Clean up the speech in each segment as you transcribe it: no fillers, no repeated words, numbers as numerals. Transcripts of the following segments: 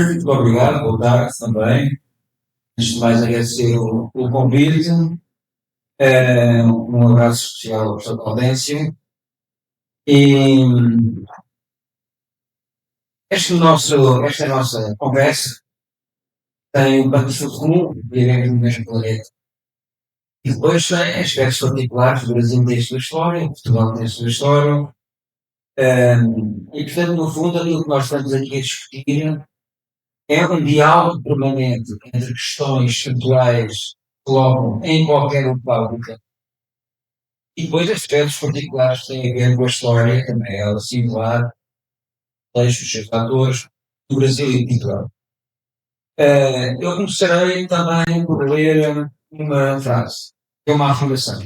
Muito obrigado, boa tarde também. Antes de mais, agradecer o convite. Um abraço especial ao professor Gaudêncio. E esta nossa conversa tem um patrocínio comum, vivemos no mesmo planeta. E depois tem aspectos particulares. O Brasil tem a sua história, Portugal tem a sua história. E, portanto, no fundo, aquilo que nós estamos aqui a discutir é um diálogo permanente entre questões atuais que colocam em qualquer local e depois aspectos particulares que têm a ver com a história, também ela singular, textos, seus atores, do Brasil e de Portugal. Eu começarei também por ler uma frase, que é uma afirmação.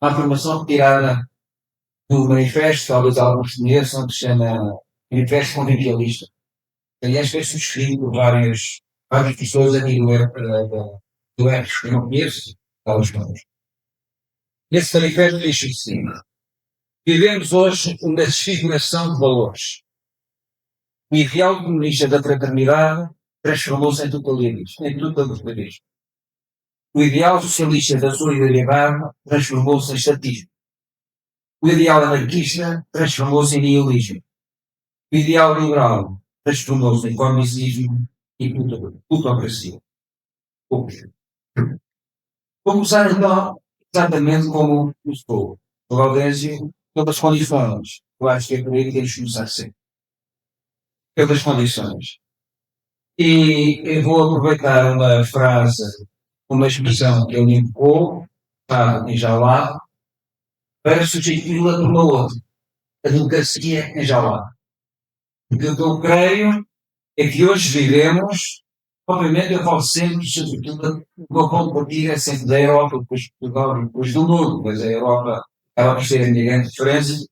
Uma afirmação retirada do manifesto, talvez alguns conheçam, que se chama Manifesto Convivialista. Aliás, foi subscrito por várias pessoas aqui do ERS, que eu não conheço, talvez não. Nesse manifesto diz assim: vivemos hoje uma desfiguração de valores. O ideal comunista da fraternidade transformou-se em totalitarismo. O ideal socialista da solidariedade transformou-se em estatismo. O ideal anarquista transformou-se em nihilismo. O ideal liberal transformou-se em comicismo e plutocracia. Vamos usar então exatamente como estou. O Gaudêncio, pelas condições. Eu acho que é por aí que temos que começar sempre. Pelas condições. E eu vou aproveitar uma frase, uma expressão que ele invocou, está enjaulado, para substituí-la por uma outra. A democracia enjaulada. Porque o que eu creio é que hoje vivemos, obviamente eu falo sempre, sobretudo, o meu ponto de partida é sempre da Europa, depois de Portugal, depois do mundo, mas a Europa acaba por ser a minha grande diferença.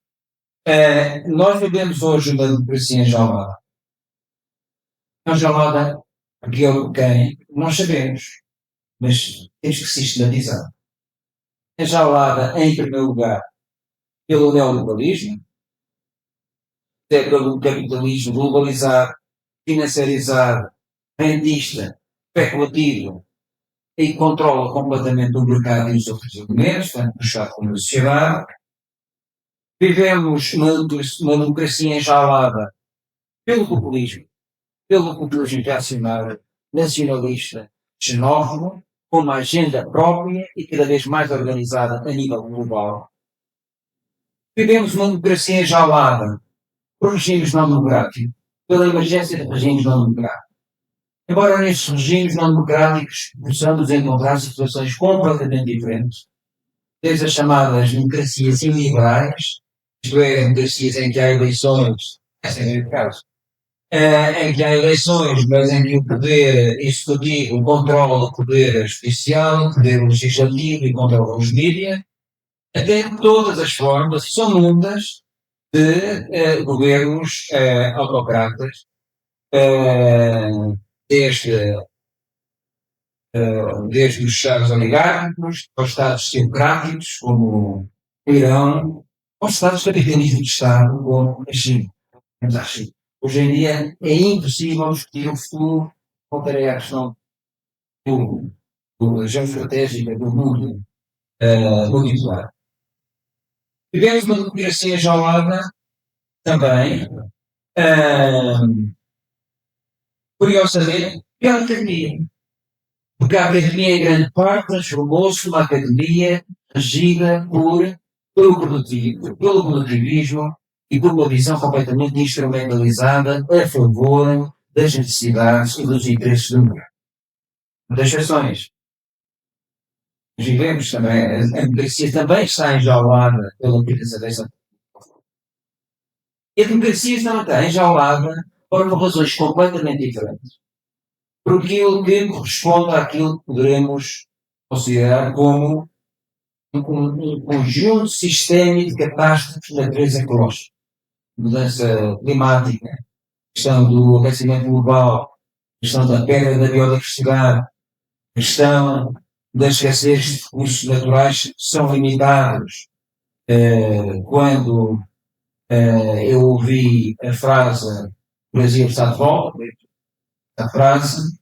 Nós vivemos hoje uma democracia enjaulada. Enjaulada porque quem nós sabemos, mas temos que sistematizar. Enjaulada, em primeiro lugar, pelo neoliberalismo, até pelo capitalismo globalizado, financiarizado, rentista, especulativo, e controla completamente o mercado e os outros elementos, tanto no Estado como na sociedade. Vivemos uma democracia enjaulada pelo populismo reacionário, nacionalista, xenófobo, com uma agenda própria e cada vez mais organizada a nível global. Vivemos uma democracia enjaulada por regimes não democráticos, pela emergência de regimes não democráticos. Embora nestes regimes não democráticos possamos encontrar situações completamente diferentes, desde as chamadas democracias iliberais, isto é, democracias em que há eleições, esse é o caso, em que há eleições, mas em que o poder executivo controla o poder judicial, o poder legislativo e controla os mídias, até todas as formas são mundas de governos autocratas, desde os estados oligárquicos, aos estados teocráticos, como o Irão, aos estados capitalismo de Estado, como a China. Hoje em dia é impossível discutir o futuro, voltarei à questão da geoestratégica do mundo multipolar. Tivemos uma democracia enjaulada também, curiosamente, pela academia. Porque a academia, em grande parte, transformou-se numa academia regida pelo produtivismo e por uma visão completamente instrumentalizada a favor das necessidades e dos interesses do mundo. Das exceções. Vivemos também, a democracia também está enjaulada pela aplicação dessa. E a democracia está enjaulada por razões completamente diferentes. Por aquilo que corresponde àquilo que poderemos considerar como um conjunto sistémico de catástrofes de natureza ecológica. Mudança climática, questão do aquecimento global, questão da perda da biodiversidade, questão da escassez de recursos naturais que são limitados. Quando eu ouvi a frase Brasil está de volta, a frase,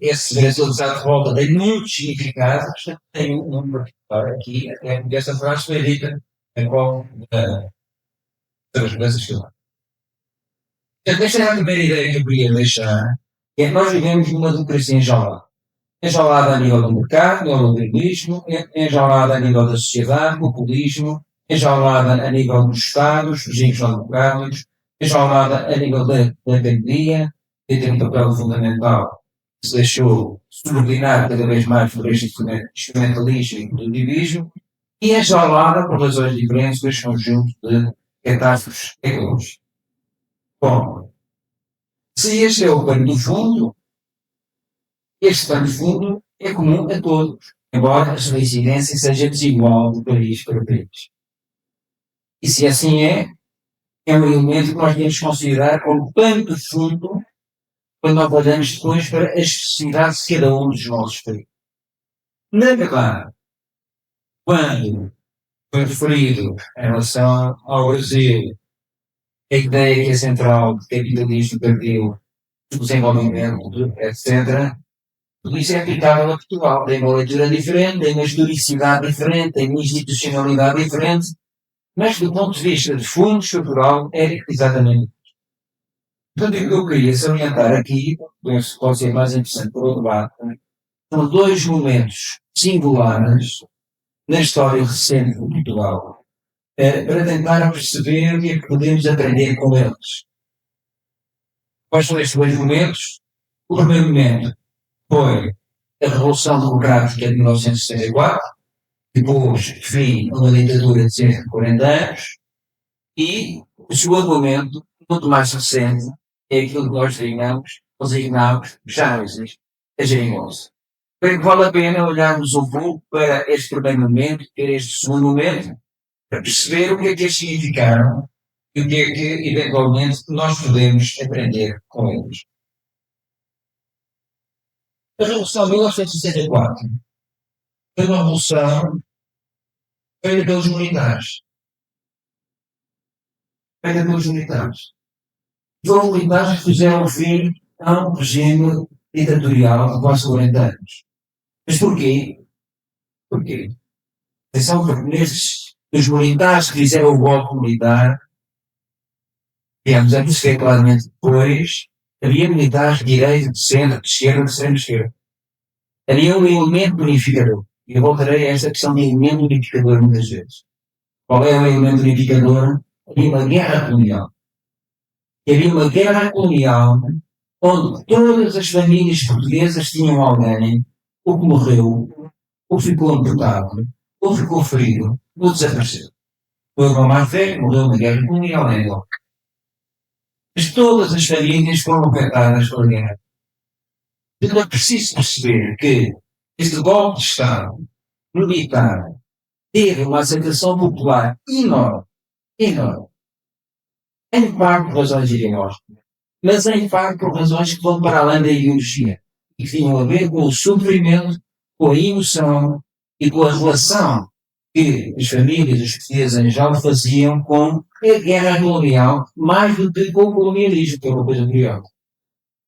esse vencedor à revolta tem muitos significados, tem um particular aqui, até porque essa frase foi dita em qual das vezes que lá. Esta é a primeira ideia que eu queria deixar, que é que nós vivemos numa democracia enjaulada. Enjaulada a nível do mercado, do liberalismo, enjaulada a nível da sociedade, do populismo, enjaulada a nível dos Estados, dos regimes não democráticos, enjaulada a nível da academia, que tem um papel fundamental, que se deixou subordinar cada vez mais por este instrumentalismo e produtivismo, e enjaulada por razões diferentes deste conjunto de catástrofes ecológicas. Bom, se este é o pano do fundo, este pano de fundo é comum a todos, embora a sua incidência seja desigual de país para país. E se assim é um elemento que nós devemos considerar como pano de fundo quando nós olhamos depois para as especificidades de cada um dos nossos países. Na verdade, quando foi referido em relação ao Brasil a ideia que é central de capitalismo tardio, do desenvolvimento, etc., tudo isso é aplicável a Portugal. Tem uma leitura diferente, tem uma historicidade diferente, tem uma institucionalidade diferente, mas do ponto de vista de fundo estrutural é exatamente. Portanto, o que eu queria salientar aqui, penso que pode ser mais interessante para o debate, são dois momentos singulares na história recente de Portugal, para tentar perceber o que é que podemos aprender com eles. Quais são estes dois momentos? O primeiro momento foi a Revolução Democrática de 1964, que pôs fim a uma ditadura de cerca de 40 anos, e o segundo momento, muito mais recente, é aquilo que nós designamos, já não existe, a geringonça. Bem, vale a pena olharmos um pouco para este primeiro momento, para este segundo momento, para perceber o que é que eles significaram e o que é que, eventualmente, nós podemos aprender com eles. A Revolução de 1964 foi uma revolução feita pelos militares. Foram militares que fizeram fim a um regime ditatorial de quase 40 anos. Mas porquê? Atenção, porque nesses, os militares que fizeram o golpe militar, digamos, a perceber claramente depois, havia militares de direita, de centro, de esquerda, de centro-esquerda. Havia um elemento unificador. E eu voltarei a esta questão de elemento unificador muitas vezes. Qual é o elemento unificador? Havia uma guerra colonial. Havia uma guerra colonial onde todas as famílias portuguesas tinham alguém, ou que morreu, ou ficou amputado, ou ficou ferido, ou desapareceu. O irmão mais velho morreu na guerra colonial em Angola. Mas todas as famílias foram afetadas pela guerra. Então é preciso perceber que este golpe de Estado militar teve uma aceitação popular enorme, em parte por razões ideológicas, mas em parte por razões que vão para além da ideologia e que tinham a ver com o sofrimento, com a emoção e com a relação que as famílias, os portugueses em geral, faziam com a guerra colonial, mais do que com o colonialismo, que é uma coisa curiosa.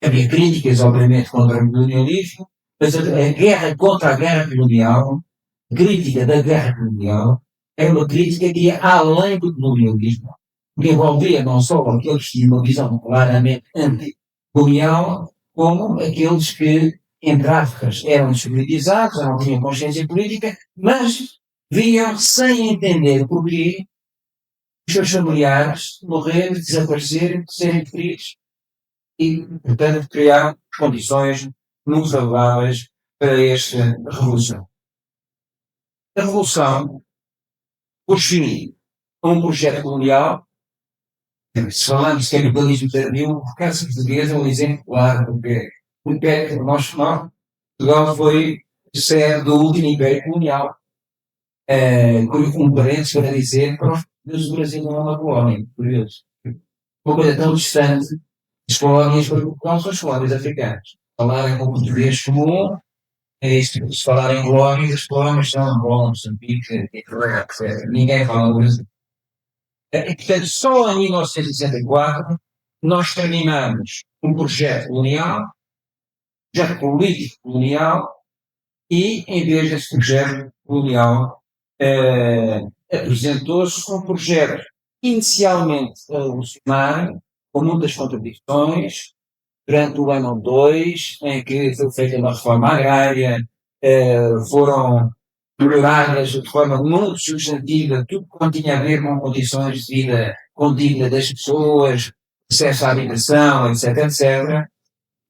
Havia críticas, obviamente, contra o colonialismo, mas a guerra contra a guerra colonial, a crítica da guerra colonial, é uma crítica que ia além do colonialismo, que envolvia não só aqueles que tinham uma visão claramente anticolonial, como aqueles que, entre aspas, eram despolitizados, não tinham consciência política, mas viam sem entender porquê os seus familiares morrerem, desaparecerem, serem feridos. E, portanto, criaram condições muito favoráveis para esta revolução. A revolução pôs fim a um projeto colonial. Se falamos de capitalismo tardio, o caso português é um exemplo claro, porque o Império, Portugal foi sede do último Império colonial. Com parênteses para dizer que o Brasil não é uma colónia, curioso. Uma coisa tão distante. As colónias para Portugal são as colónias africanas. Falarem com português comum, é isto. Se falarem em colónias, as colónias são Angola, Moçambique, etc. Ninguém fala do Brasil. E, portanto, só em 1964 nós terminamos um projeto colonial, projeto político colonial, e, em vez desse projeto colonial, apresentou-se um projeto inicialmente revolucionário, com muitas contradições, durante o ano 2, em que foi feita uma reforma agrária, foram melhoradas de forma muito substantiva tudo quanto tinha a ver com condições de vida condigna das pessoas, acesso à habitação, etc, etc.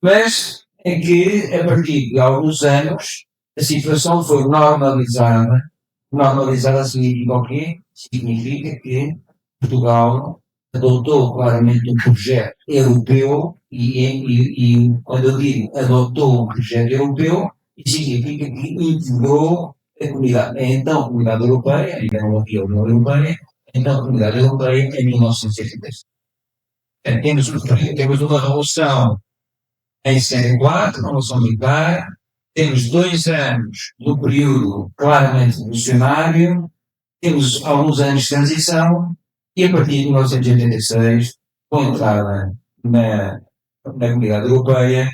Mas em que, a partir de alguns anos, a situação foi normalizada. Normalizada significa o quê? Significa que Portugal adotou claramente um projeto europeu e quando eu digo adotou um projeto europeu, significa que integrou a comunidade, então a comunidade europeia, ainda não havia a União Europeia, então a comunidade europeia em 1976. Temos uma revolução em 74, uma revolução militar, temos 2 anos do período claramente revolucionário, temos alguns anos de transição, e a partir de 1986, com a entrada na comunidade europeia,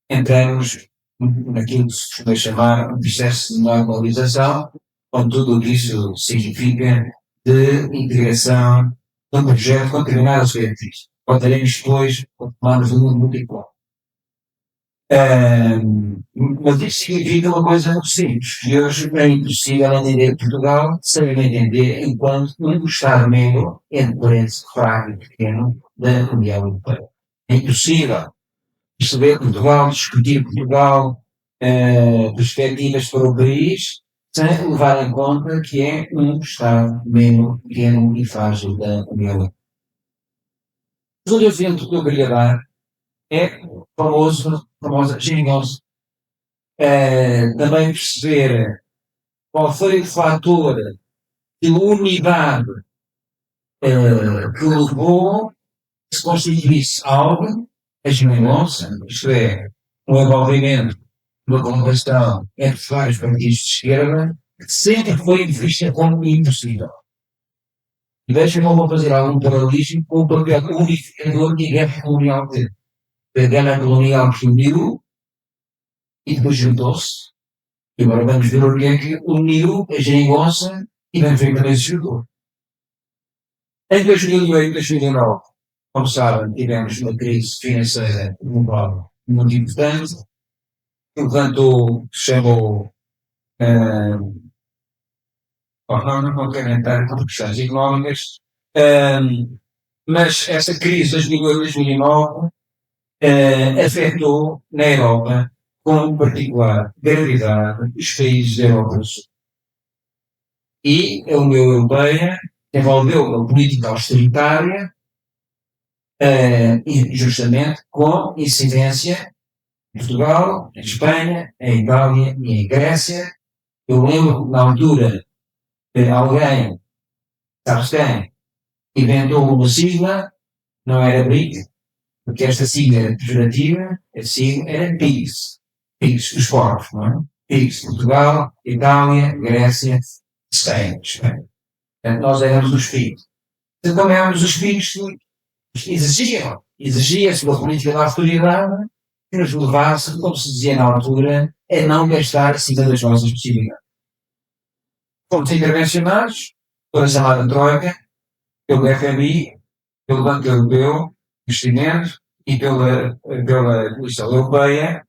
entramos naquilo que se costuma chamar um processo de normalização, com tudo o que isso significa de integração de um projeto com determinadas características. Contaremos depois, quando tomarmos um mundo multipolar. Mas isso significa uma coisa muito simples, que hoje é impossível entender Portugal sem entender enquanto um Estado-membro, entre parênteses, fraco e pequeno, da União Europeia. É impossível perceber Portugal, discutir Portugal, perspectivas para o país, sem levar em conta que é um Estado-membro pequeno e frágil da União Europeia. O segundo exemplo que eu queria dar é o famosa geringonça. Também perceber qual foi o fator de unidade que levou a se constituísse algo, a geringonça, isto é, um envolvimento, uma colaboração entre vários partidos de esquerda, que sempre foi vista como impossível. E deixem-me fazer algum paralelismo com o papel unificador que a guerra colonial teve. A guerra colonial reuniu e depois juntou-se. E agora vamos ver o que é que uniu a geringonça e vamos ver que também se juntou. Em 2008 e 2009, como sabem, tivemos uma crise financeira global muito importante, que levantou, chamou, não quero entrar em questões económicas, mas essa crise de 2008 e 2009 afetou na Europa com particular gravidade os países da Europa do Sul. E a União Europeia desenvolveu uma política austeritária, justamente com incidência em Portugal, em Espanha, em Itália e em Grécia. Eu lembro que na altura alguém, sabes quem, inventou uma sigla, não era BRIC, porque esta sigla era pejorativa, a sigla era PIGS. PIGS, os povos, não é? PIGS, Portugal, Itália, Grécia, Espanha. Portanto, nós éramos os PIGS. Então éramos os PIGS que exigia-se uma política da autoridade que nos levasse, como se dizia na altura, a não gastar acima das nossas possibilidades. Fomos intervencionados pela chamada Troika, pelo FMI, pelo Banco Europeu de Investimento e pela Comissão Europeia.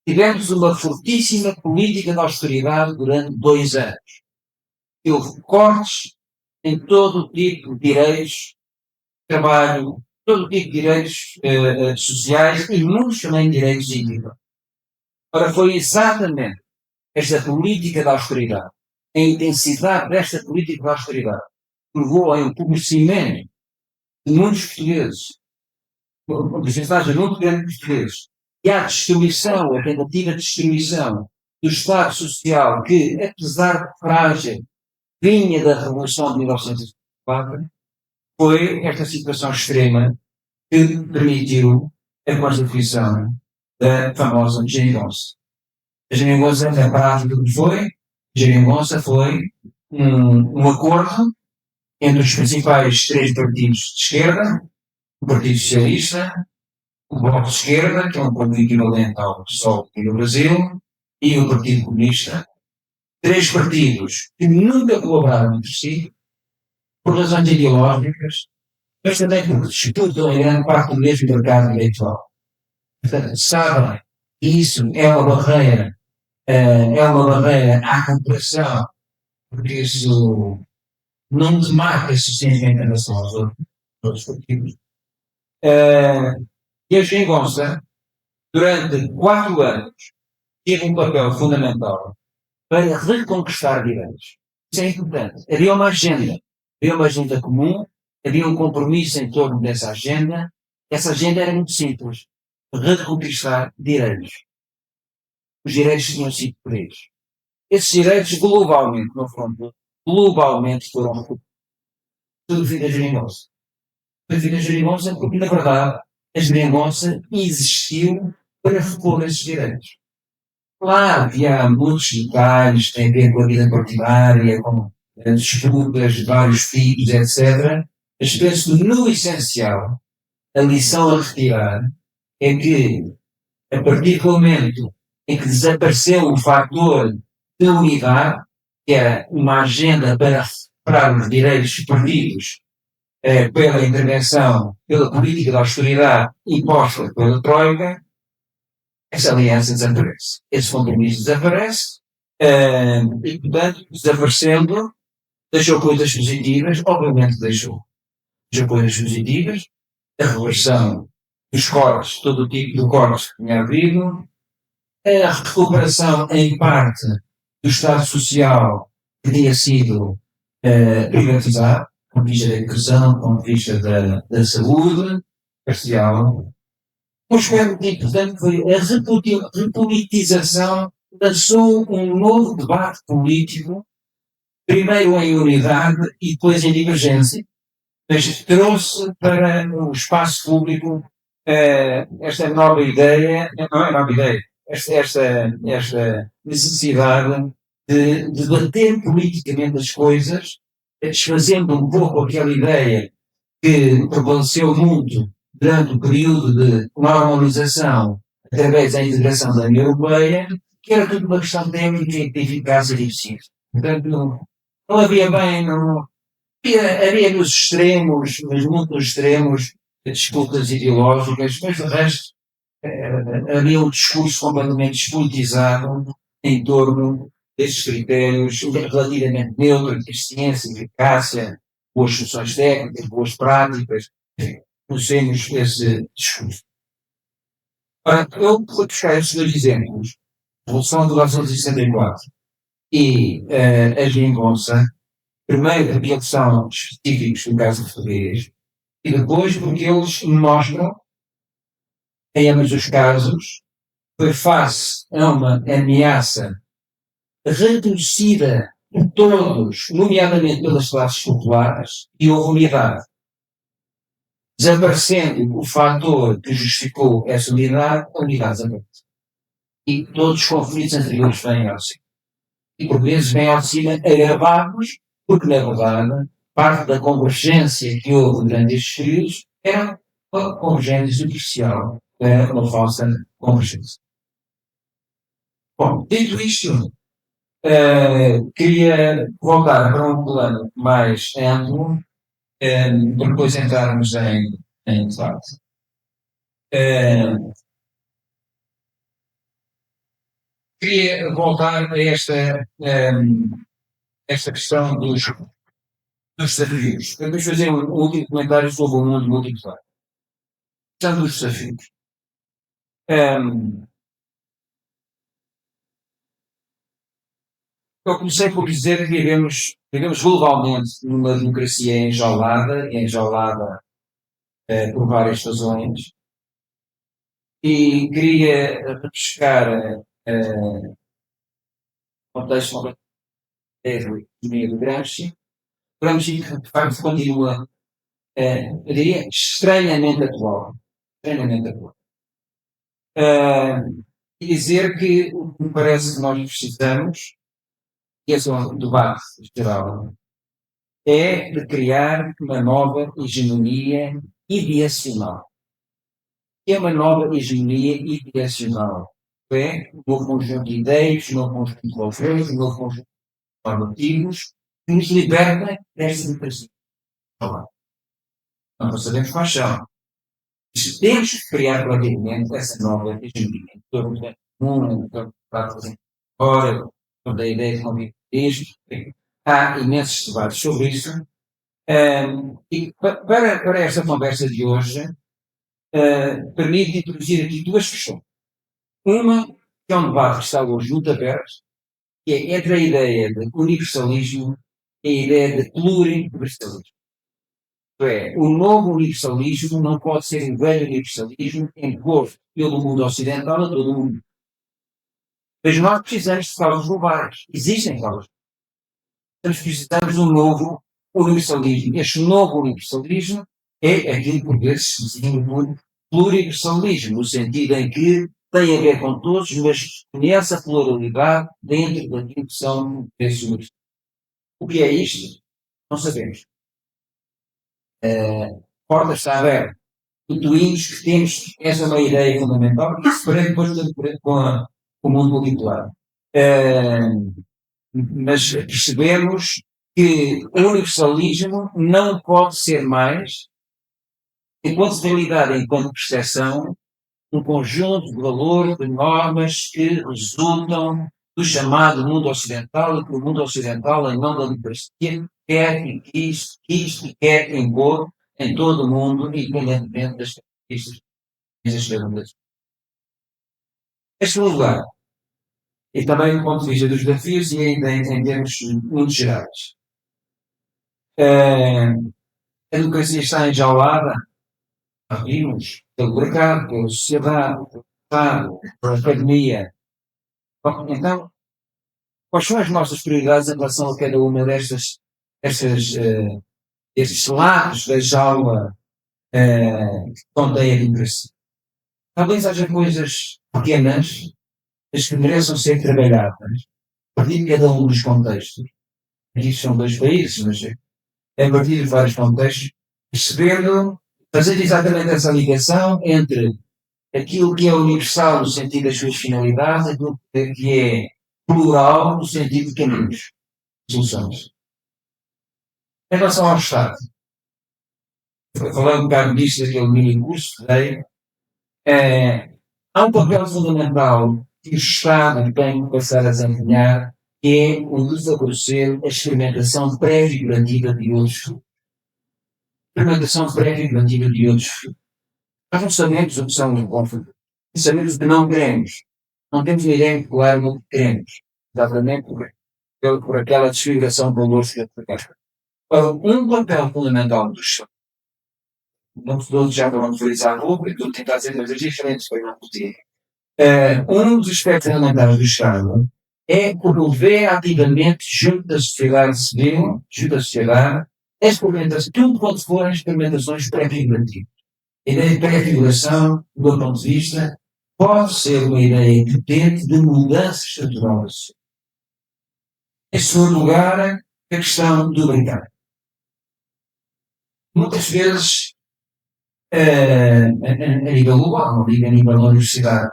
Tivemos uma fortíssima política de austeridade durante 2 anos. Houve cortes em todo o tipo de direitos, trabalho, todo o tipo de direitos sociais e muitos também direitos individuais. Ora, foi exatamente esta política de austeridade, a intensidade desta política de austeridade, levou a um empobrecimento de muitos portugueses, uma porcentagem muito grande de portugueses, e à destruição, a tentativa de destruição do Estado Social que, apesar de frágil, vinha da Revolução de 1904, foi esta situação extrema que permitiu a constituição da famosa geringonça. A geringonça, na prática, o que foi? A geringonça foi um acordo entre os principais 3 partidos de esquerda, o Partido Socialista, o Bloco de Esquerda, que é um partido equivalente ao PSOL aqui no Brasil, e o Partido Comunista, três partidos que nunca colaboraram entre si, por razões ideológicas, mas também porque disputam em grande parte o mesmo mercado eleitoral. Portanto, sabem que isso é uma barreira à cooperação, porque isso não desmarca suficientemente em relação aos outros partidos. E a Geringonça, durante 4 anos, teve um papel fundamental para reconquistar direitos. Isso é importante. Havia uma agenda comum, havia um compromisso em torno dessa agenda. Essa agenda era muito simples: reconquistar direitos. Os direitos tinham sido perdidos. Esses direitos globalmente, não foram globalmente foram recuperados. Tudo devido à Geringonça. Devido à Geringonça porque, na verdade, a Geringonça existiu para repor esses direitos. Claro que há muitos detalhes que têm a ver com a vida partidária, com disputas de vários filhos, etc. Mas penso que, no essencial, a lição a retirar é que, a partir do momento em que desapareceu o fator de unidade, que era uma agenda para recuperar os direitos perdidos pela intervenção, pela política de austeridade imposta pela Troika, essa aliança desaparece. Esse compromisso desaparece, e, portanto, desaparecendo, deixou coisas positivas, obviamente deixou coisas positivas, a reversão dos cortes, todo o tipo de cortes que tinha havido, a recuperação, em parte, do Estado Social que tinha sido privatizado, do ponto de vista da educação, do ponto de vista da saúde, parcial. O aspecto importante foi a repolitização, lançou um novo debate político, primeiro em unidade e depois em divergência, mas trouxe para o espaço público esta nova ideia, não é nova ideia, esta necessidade de debater politicamente as coisas, desfazendo um pouco aquela ideia que prevaleceu muito durante o período de normalização através da integração da União Europeia, que era tudo uma questão técnica de eficácia e eficiência. Portanto, não havia bem, não, havia nos extremos, mas muito nos extremos, disputas ideológicas, mas de resto havia um discurso completamente despolitizado em torno desses critérios relativamente neutros, eficiência, eficácia, boas soluções técnicas, boas práticas, conhecemos esse discurso. Ora, eu vou buscar estes dois exemplos, a Revolução de 1964 e a Geringonça, primeiro porque eles são específicos no caso português, e depois porque eles mostram, em ambos os casos, foi face a uma ameaça reduzida por todos, nomeadamente pelas classes populares, e houve unidade. Desaparecendo o fator que justificou essa unidade, a unidade desaparece. E todos os conflitos anteriores vêm ao cima. E por vezes vêm ao cima agravados, porque na verdade, parte da convergência que houve durante estes períodos era uma convergência superficial, era uma falsa convergência. Bom, dito isto, queria voltar para um plano mais amplo, para depois entrarmos em debate. Queria voltar a esta questão dos desafios. Vamos fazer um último comentário sobre o mundo multipolar. Questão dos desafios. Eu comecei por dizer que vivemos globalmente numa democracia enjaulada por várias razões, e queria refrescar o contexto da economia do Gramsci. Gramsci, de facto, continua, eu diria, estranhamente atual. E dizer que o que me parece que nós precisamos, e esse é um debate geral, é de criar uma nova hegemonia ideacional. que é uma nova hegemonia ideacional. É um novo conjunto de ideias, um novo conjunto de valores, um novo conjunto de normativos que nos liberta desta democracia. Não sabemos quais são. Temos que criar rapidamente essa nova hegemonia em torno da comum, em torno da fora, da ideia de movimentismo. Há imensos debates sobre isso. E para esta conversa de hoje, permite introduzir aqui duas questões. Uma, que é um debate que está hoje muito aberto, que é entre a ideia de universalismo e a ideia de pluriversalismo. O novo universalismo não pode ser um velho universalismo imposto pelo mundo ocidental a todo o mundo. Mas nós precisamos de causas globais. Existem causas. Nós precisamos de um novo universalismo. Este novo universalismo é aquilo que por vezes se define como pluriversalismo, no sentido em que tem a ver com todos, mas conhece a pluralidade dentro daquilo que são esses universalismos. O que é isto? Não sabemos. Porta está aberta. Intuímos que temos essa é uma ideia fundamental e isso parece depois com o mundo multipolar. Mas percebemos que o universalismo não pode ser mais, enquanto realidade, enquanto percepção, um conjunto de valores, de normas que resultam do chamado mundo ocidental e que o mundo ocidental, em nome da democracia, quer e quis e quer impor em todo o mundo, independentemente das características das redundantes. Em segundo lugar, e também do ponto de vista dos desafios e ainda em termos muito gerais, a democracia está enjaulada, vimos, pelo mercado, pela sociedade, pelo Estado, pela academia. Bom, então, quais são as nossas prioridades em relação a cada uma destes lados da jaula que contém a democracia? Talvez haja coisas pequenas, mas que mereçam ser trabalhadas, a partir de cada um dos contextos. Aqui são dois países, mas a partir de vários contextos, percebendo, fazer exatamente essa ligação entre aquilo que é universal no sentido das suas finalidades, aquilo que é plural no sentido de caminhos, soluções. Em relação ao Estado, falei um bocado disto naquele mini curso que dei, há um papel fundamental que o Estado tem que passar a desempenhar, que é o de favorecer a experimentação pré-figurativa de outros. Experimentação pré-figurativa de outros. Nós não sabemos o que são os conflitos. Sabemos o que não queremos. Não temos uma ideia claro do que queremos. Exatamente por aquela desfiguração do valor que um papel fundamental do Estado. Não todos já vão referir à rua, estou a tentar dizer coisas diferentes para não repetir. Um dos aspectos fundamentais do Estado é promover ativamente, junto da sociedade civil, junto da sociedade, experimentações, tudo quanto forem experimentações pré-figurativas. A ideia de pré-figuração, do meu ponto de vista, pode ser uma ideia potente de mudança estrutural. Em segundo lugar, a questão do mercado. Muitas vezes, a nível global, não digo a nível da universidade,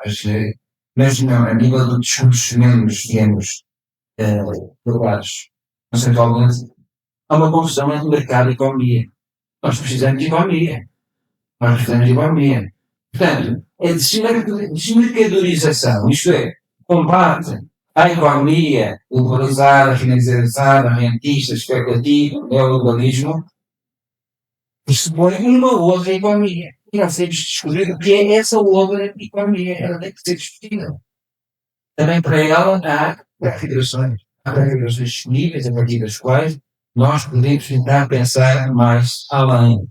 mas não, a nível de discursos menos, digamos, provados, conceitualmente, há uma confusão entre mercado e economia. Nós precisamos de economia. Nós precisamos de economia. Portanto, a desmercadorização, isto é, combate à economia globalizada, financiarizada, rentista, especulativa, neoliberalismo, pressupõe uma outra economia. E nós temos de descobrir o que é essa outra economia. Ela tem que ser discutida. Também para ela há configurações. Há configurações disponíveis a partir das quais nós podemos tentar pensar mais além.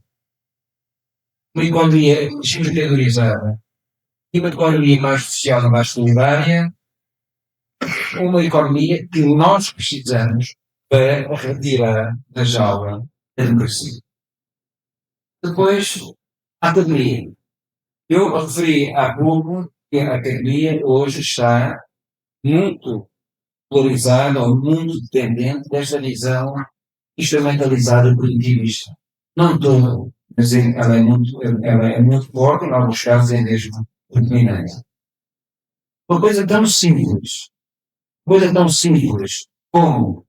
Uma economia desmercadorizada e uma economia mais social e mais solidária, uma economia que nós precisamos para retirar da jaula da democracia. Depois, a academia. Eu referi há pouco que a academia hoje está muito polarizada ou muito dependente desta visão instrumentalizada positivista. Não toda, mas ela é muito forte, em alguns casos é mesmo predominante. Uma coisa tão simples como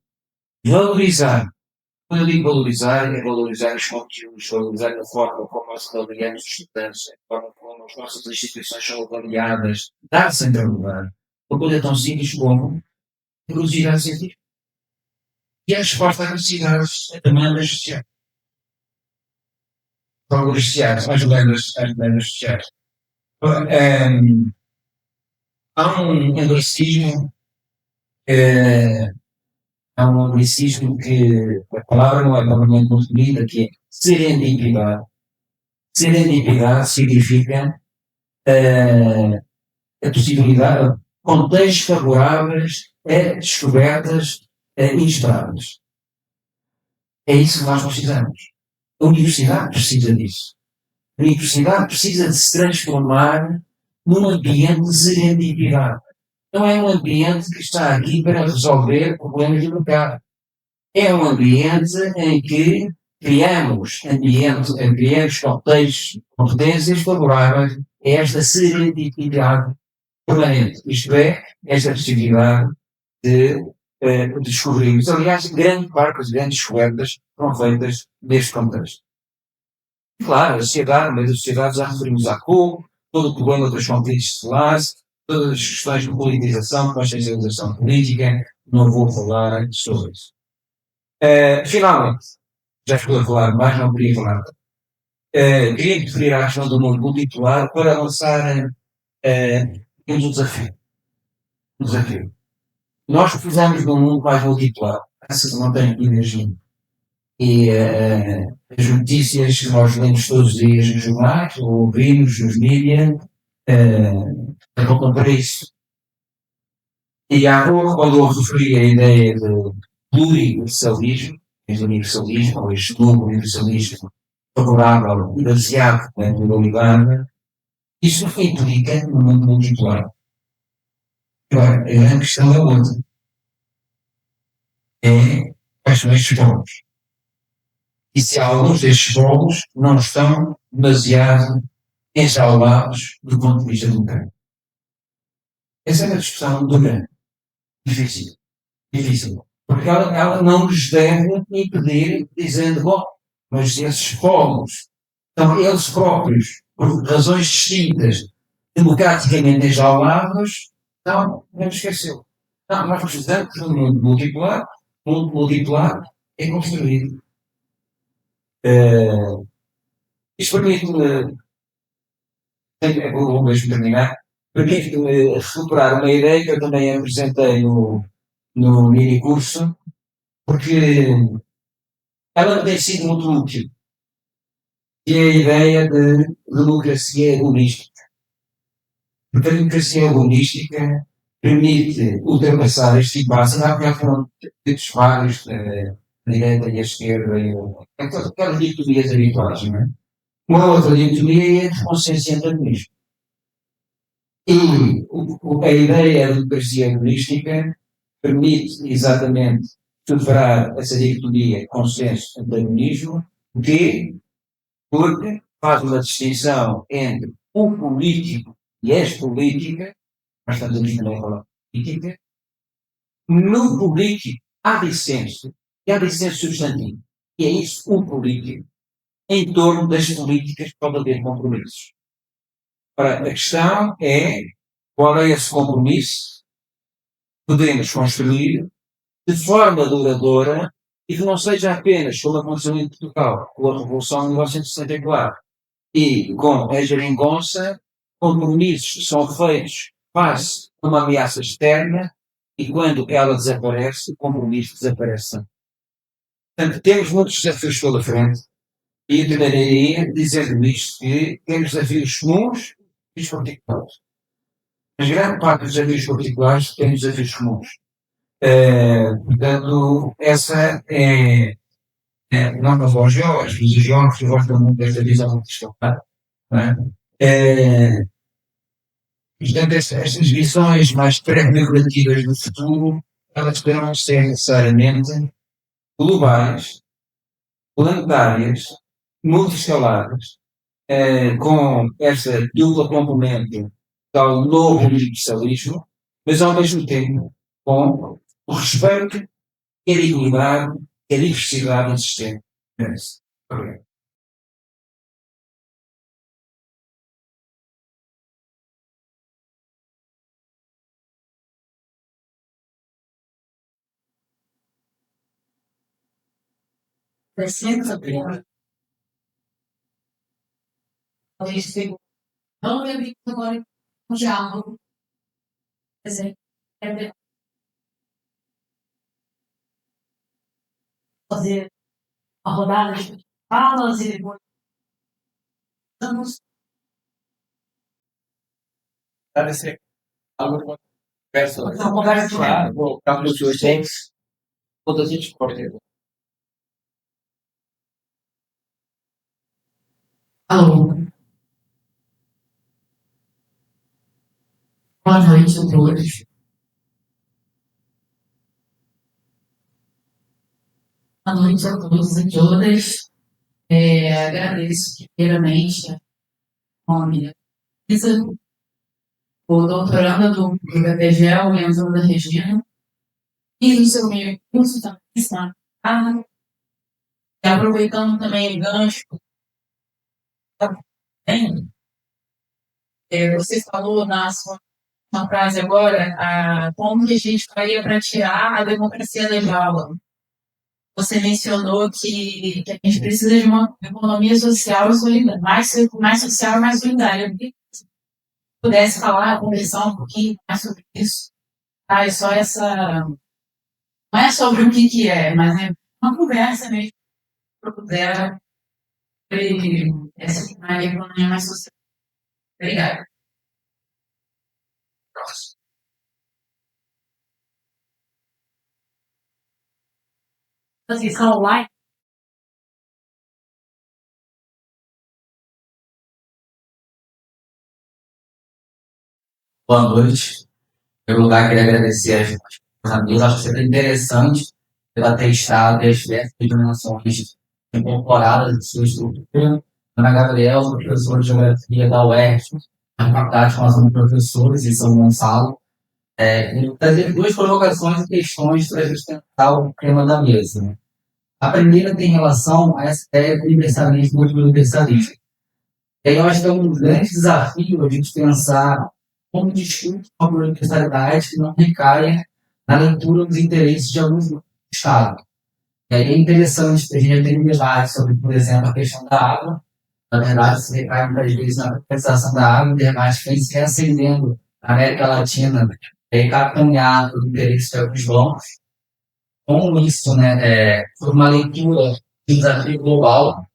valorizar. Quando eu digo valorizar, é valorizar os conteúdos, valorizar a forma como nós avaliamos os estudantes, a forma como as nossas instituições são avaliadas, dar sempre lugar. Uma coisa tão simples como curiosidade científica. E a resposta às necessidades demandas sociais. Valores sociais, as demandas sociais. Um, há um anglicismo, eh, há um anglicismo que a palavra não é propriamente muito bonita, que é serendipidade. Serendipidade significa a possibilidade, contextos favoráveis a descobertas inesperadas. É isso que nós precisamos. A universidade precisa disso. A universidade precisa de se transformar num ambiente de serendipidade. Não é um ambiente que está aqui para resolver problemas do mercado. É um ambiente em que criamos contextos, competências favoráveis a esta serendipidade permanente. Isto é, esta possibilidade de descobrirmos. Aliás, grande parte das grandes descobertas foram feitas neste contexto. Claro, a sociedade, mas a sociedade já referimos há pouco, todo o problema dos conflitos estelares, todas as questões de politização, consciencialização política, não vou falar sobre isso. Finalmente, já estou a falar mais, não queria falar. Queria referir à questão do mundo multipolar para lançar um desafio. Um desafio. Nós precisamos de um mundo mais multipolar. Essa não tem energia. E as notícias que nós lemos todos os dias nos jornais, ou ouvimos nos mídias, apontam para isso. E há pouco, quando eu referi a ideia de pluriversalismo, este universalismo, ou este novo universalismo favorável e baseado na pluralidade, isso implica no mundo multipolar. Agora, a grande questão é outra. Quais são estes polos? E se alguns destes polos não estão demasiado enjaulados do ponto de vista do campo? Essa é uma discussão dura, difícil. Porque ela não nos deve impedir, dizendo, bom, mas esses polos são eles próprios, por razões distintas, democraticamente enjaulados, não, não esqueceu. Não, nós precisamos de um mundo multipolar. O mundo multipolar é construído. Isto permite-me, vou mesmo terminar, permite-me recuperar uma ideia que eu também apresentei no mini curso, porque ela tem sido muito útil. E é a ideia de democracia egoística. Porque a democracia egoística permite ultrapassar este impasse. Já foram ditos vários, a direita e a esquerda, aquelas dicotomias habituais, não é? Uma outra dicotomia é a consciência antagonismo. E a ideia da democracia egoística permite exatamente superar essa dicotomia consenso-antagonismo, porque faz uma distinção entre o político e as políticas, mas estamos aqui também a falar de política. No político há dissenso, e há dissenso substantivo. E é isso, o político, em torno das políticas pode haver compromissos. Ora, a questão é qual é esse compromisso que podemos construir de forma duradoura e que não seja apenas, como aconteceu em Portugal, com a Revolução de 1964 e com a geringonça, compromissos que são feitos face a uma ameaça externa e quando ela desaparece, o compromisso desaparece. Portanto, temos muitos desafios pela frente e eu terminaria dizendo isto, que temos desafios comuns e os particulares. Mas grande parte dos desafios particulares tem desafios comuns. Portanto, essa é não aos geólogos, os geólogos gostam muito desta visão muito destacada. Portanto, estas visões mais pré-regulativas do futuro, elas poderão ser necessariamente globais, planetárias multiscaladas, com essa dupla componente tal novo universalismo, mas ao mesmo tempo com o respeito e a equilibrar a diversidade existente. É isso. Obrigado. Licença, prima. Talvez tenha. Não lembro agora o diálogo. Quer dizer, é fazer a rodada de falas e depois vamos. Deve ser algo conversa. Uma conversa de lá. Vou ficar com os seus tempos. Todas as gente pode. Alô, boa noite a todos. Boa noite a todos e todas. Agradeço primeiramente a minha pesquisa, o doutorando do BPGEL, Leandro da Regina, e o seu meio curso também está. E aproveitando também o gancho, tá bem? Você falou na sua frase agora, como que a gente faria para tirar a democracia legal. Você mencionou que a gente precisa de uma economia social e solidária, mais social e mais solidária. Se pudesse falar, conversar um pouquinho mais sobre isso, é só essa. Não é sobre o que é, mas é uma conversa mesmo para puder essa economia mais social. Obrigada. Transição online. Boa noite. Em primeiro lugar, queria agradecer aos amigos. Acho sempre interessante pela ter estado as diversas dimensões incorporadas em sua estrutura. Ana Gabriel, sou professor de Geografia da UERJ, na faculdade com os professores em São Gonçalo. E trazer duas provocações e questões para sustentar o tema da mesa. Né? A primeira tem relação a essa ideia do universalismo e do universalismo. E aí eu acho que é um grande desafio a gente pensar como discute uma universalidade que não recaia na leitura dos interesses de alguns grupos do Estado. E aí é interessante a gente ter um debate sobre, por exemplo, a questão da água. Na verdade, se recai muitas vezes na privatização da água, o debate vem se reacendendo na América Latina, capitaneado pelo interesse de alguns bancos. Com isso, né, por uma leitura de desafio global,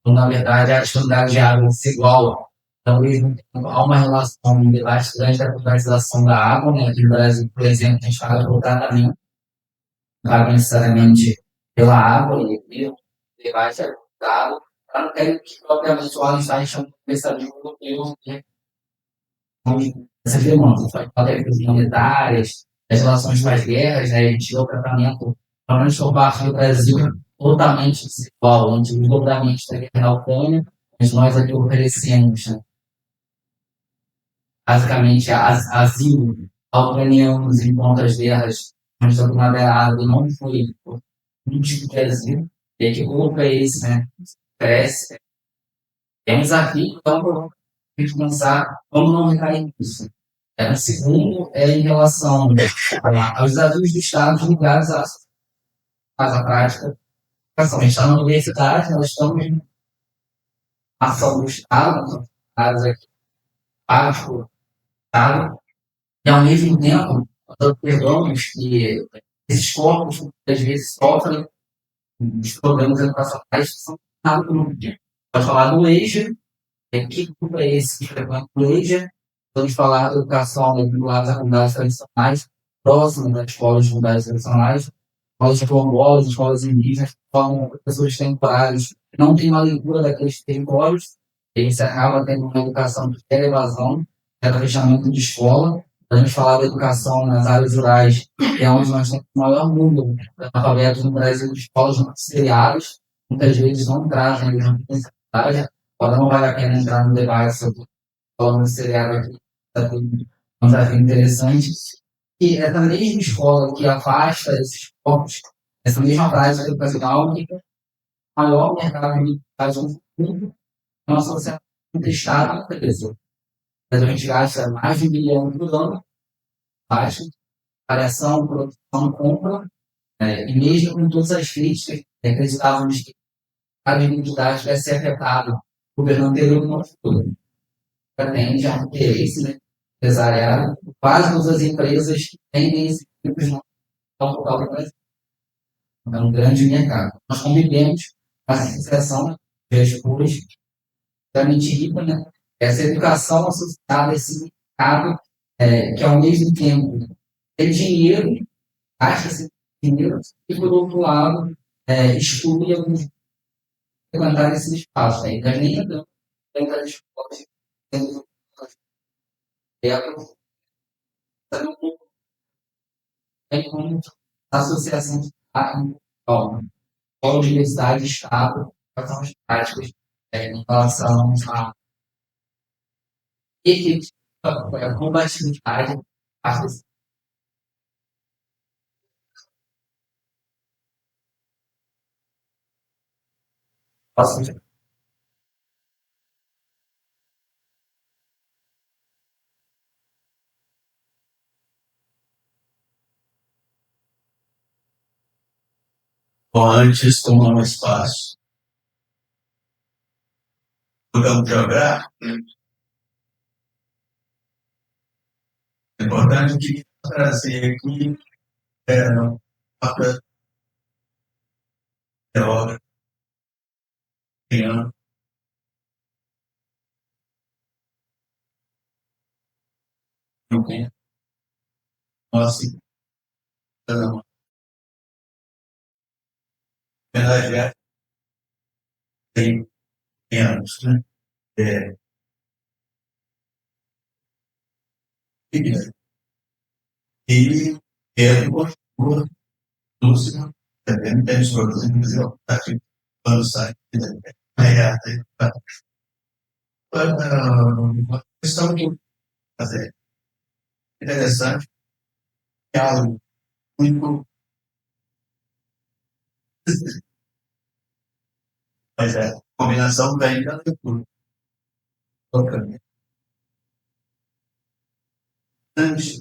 então, na verdade, a disponibilidade de água se igual. Então, ao mesmo tempo, há uma relação, um debate grande da privatização da água, né? Aqui no Brasil, por exemplo, a gente fala voltadamente, paga necessariamente pela água, e o debate é voltado para não ter que, propriamente, o Einstein chama de pensamento europeu, né? Essas demandas, vai falar das monetárias, das relações com as guerras, né? A gente vê o tratamento, pelo menos por parte do Brasil, totalmente desigual, onde o desdobramento da guerra na Ucrânia, mas nós aqui oferecemos, né? Basicamente, asilo a ucranianos enquanto as guerras onde a Primavera não foi um tipo de asilo, e que grupo é esse, né? Cresce. É um desafio, então, a gente pensar como não recair nisso. O segundo é em relação aos desafios do Estado ligados à prática. A gente está na universidade, nós estamos em ação do Estado, casos aqui, para o Estado, e ao mesmo tempo, nós observamos que esses corpos, às vezes, sofrem os problemas educacionais que são nada do mundo. Pode falar do EJA, que grupo é esse que frequenta o EJA? Vamos falar da educação vinculada a comunidades tradicionais, próximas das escolas de comunidades tradicionais, escolas quilombolas, escolas indígenas, que formam professores temporários, que não têm uma leitura daqueles territórios, e você acaba tendo uma educação de evasão, que é o fechamento de escola. A gente falar da educação nas áreas rurais, que é onde nós temos o maior número de analfabetos no Brasil, de escolas não auxiliares, muitas vezes não trazem a mesma intensidade. Agora não vale a pena entrar no debate sobre falando de seriado aqui, está um desafio interessante. E essa mesma escola que afasta esses povos, essa mesma prática educacional que o maior mercado de educação pública é uma sociedade entre Estado e empresa. A gente gasta mais de 1 bilhão por ano, baixa, variação, produção, compra, e mesmo com todas as críticas, acreditávamos que a identidade vai ser afetada. O governo anterior não foi. Pretende já um interesse, né, empresarial. Quase todas as empresas que têm esse tipo de local do Brasil. É um grande mercado. Nós convivemos com essa associação de escolas extremamente rica, né? Essa educação associada a esse mercado, que ao mesmo tempo tem dinheiro, gasta esse dinheiro, e por outro lado, exclui alguns frequentar esses espaços. Ainda nem dentro das escolas, temos dentro tem como associação de a universidade e Estado, quais são as práticas em relação a efetiva combatividade às decisões. Ou antes tomar um espaço no campo geográfico, é importante que trazer aqui a teórica, nossa, homenagear tem anos, né? É, e é uma figura lúcida, também tem os produtos, eu acho que quando sai, uma questão que fazer interessante, é algo muito, mas combinação vem da leitura. Antes,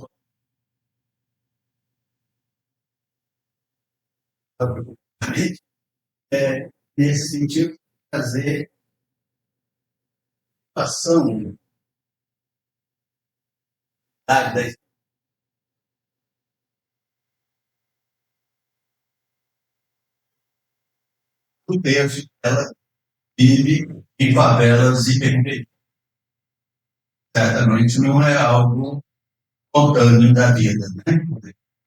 nesse sentido, fazer ação da do terço, ela vive em favelas e periferias. Certamente não é algo espontâneo da vida, né?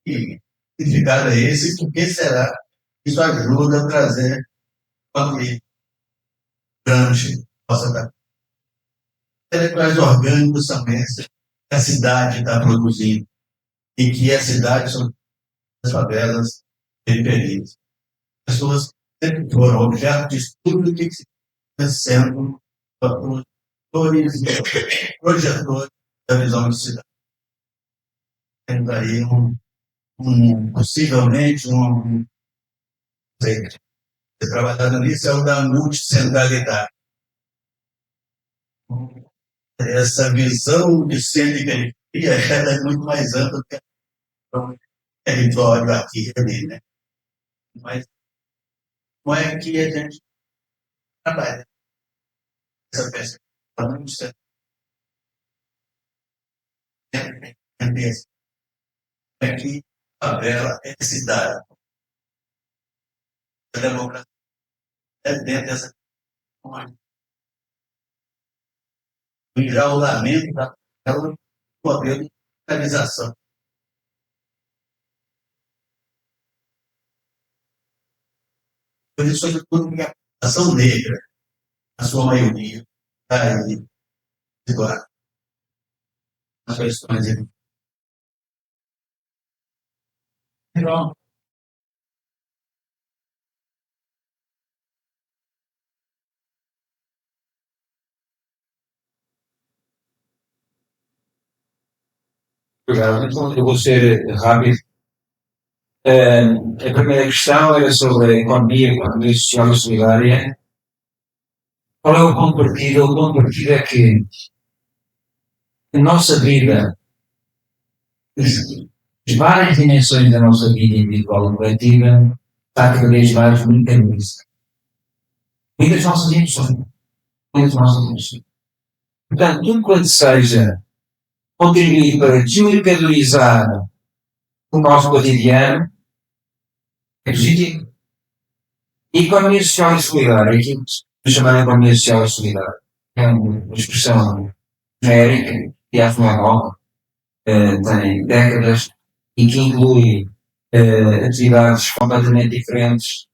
E significado é esse, porque será que isso ajuda a trazer uma grande nossa da intelectuais orgânicos também que a cidade está produzindo e que a cidade são as favelas periferias. Pessoas sempre foram objeto de estudo que está sendo produtores e projetores da visão de cidade. Tendo aí possivelmente trabalhando nisso é o da multicentralidade. Essa visão de centro e periferia ela é muito mais ampla que o território aqui e ali, né? Mas não é que a gente trabalha essa perspectiva é que a favela é cidade. A democracia é dentro dessa enjaulamento da favela, poder de organização. Por isso, sobretudo, que a população negra, a sua maioria, está aí, agora, as questões. Então, Então, eu vou ser rápido. A primeira questão era sobre a economia social e solidária. Qual é o ponto de partida? O ponto de partida é que a nossa vida, as várias dimensões da nossa vida individual e coletiva, está cada vez mais muito nisso. Muitas nossas emoções. Muitas nossas emoções. Portanto, tudo quanto seja contribuir para desmercadorizar o nosso cotidiano é positivo. E economia social e solidária, aquilo que se chama de economia social e solidária, é uma expressão genérica que acho não é nova, tem décadas e que inclui atividades completamente diferentes,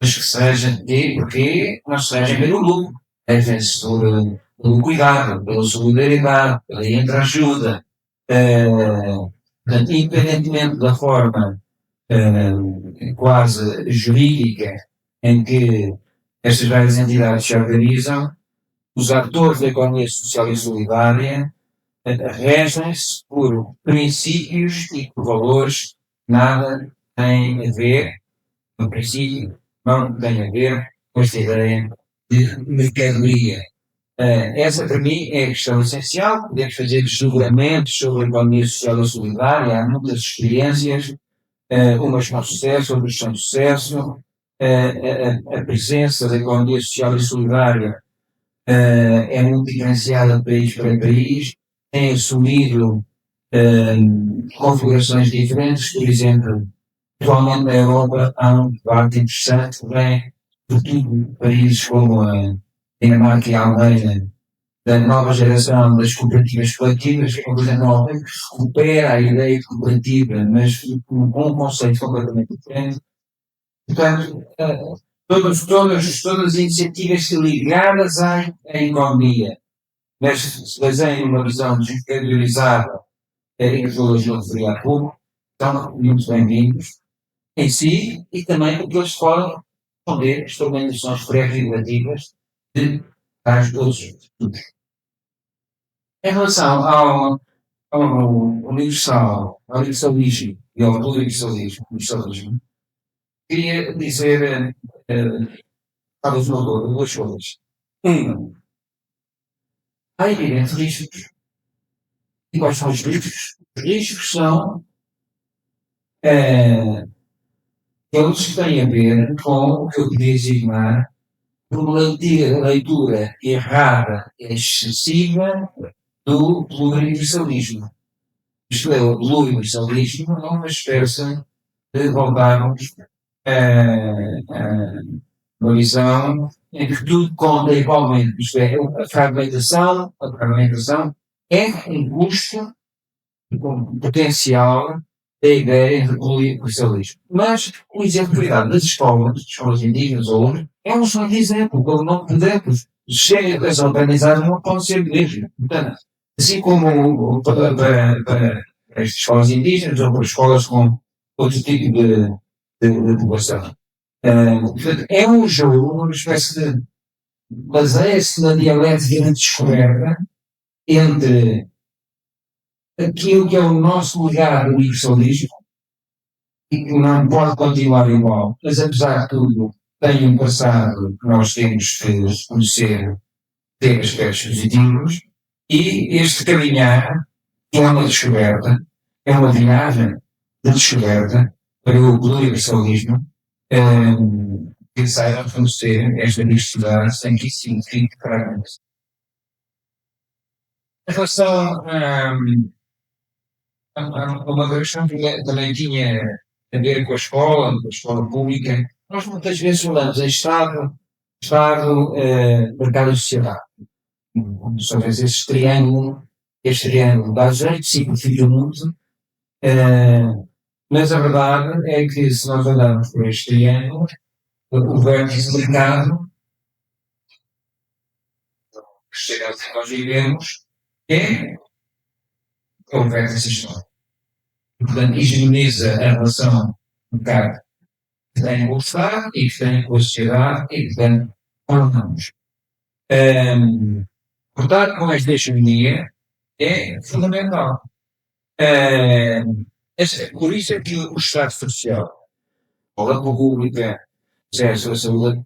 mas que seja, porque não seja pelo lucro, é vezes pelo cuidado, pela solidariedade, pela entreajuda, portanto, independentemente da forma quase jurídica em que estas várias entidades se organizam, os atores da economia social e solidária regem-se por princípios e por valores que nada têm a ver, no princípio, não tem a ver com esta ideia de mercadoria. Essa para mim é a questão essencial. Podemos fazer desdobramentos sobre a economia social e solidária, há muitas experiências, umas com sucesso, outras sem sucesso. A presença da economia social e solidária é muito diferenciada de país para país, tem assumido configurações diferentes. Por exemplo, atualmente na Europa há um debate interessante que vem, sobretudo, países como a Dinamarca e a Alemanha, da nova geração das cooperativas coletivas, que é uma coisa nova, que recupera a ideia de cooperativa, mas com um conceito completamente diferente. Portanto, todas as iniciativas ligadas à economia, mas se baseiam numa visão descaracterizada em que eu referi há pouco, são muito bem-vindos em si e também porque eles podem responder às organizações pré-regulativas de tais outros estudos. Em relação ao universalismo e ao universalismo, queria dizer talvez duas coisas. Uma, há evidentes riscos. E quais são os riscos? Os riscos são aqueles que têm a ver com o que eu podia designar por uma leitura errada e excessiva do pluriversalismo. Isto é, o pluriversalismo é uma espécie de voltarmos a uma visão em que tudo conta igualmente. Isto é, a fragmentação é um custo com potencial da ideia de pluriversalismo. Mas o exemplo cuidado das escolas indígenas ou outras, é um só exemplo, como não podemos chegar a essa organização não pode ser mesmo. Portanto, assim como para as escolas indígenas ou para escolas com outro tipo de população. Portanto, é um jogo, uma espécie de baseia-se na dialética de descoberta entre aquilo que é o nosso legado universalismo e que não pode continuar igual, mas apesar de tudo tem um passado que nós temos que conhecer, ter aspectos positivos, e este caminhar é uma descoberta, é uma viagem de descoberta para o universalismo, que saiba conhecer esta diversidade sem que isso signifique fragmentação. Em relação uma questão que também tinha a ver com a escola pública, nós muitas vezes falamos em Estado, mercado e sociedade. Sobre este triângulo dá jeito, simplifica muito, mas a verdade é que se nós olharmos por este triângulo, o vértice do mercado, que chega que nós vivemos, é o vértice histórico. Portanto, hegemoniza a relação do mercado que tem com o Estado e que tem com a sociedade e que tem com os humanos. Portanto, com esta hegemonia é fundamental. Eh, por isso é que o Estado Social, a República, acesso à saúde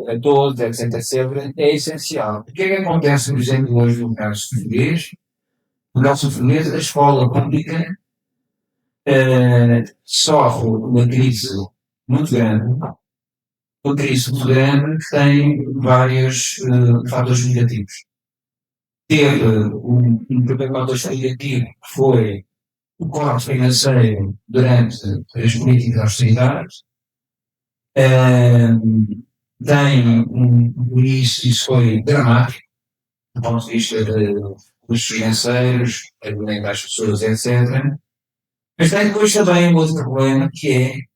a todos, etc, etc, é essencial. O que é que acontece, por exemplo, hoje no caso português? No caso português, a escola pública sofre uma crise muito grande, uma crise muito grande que tem vários fatores negativos. Teve um primeiro fator negativo que foi o corte financeiro durante as políticas de austeridade. Por isso foi dramático, do ponto de vista de custos financeiros, pagamento às pessoas, etc. Mas tem depois também um outro problema que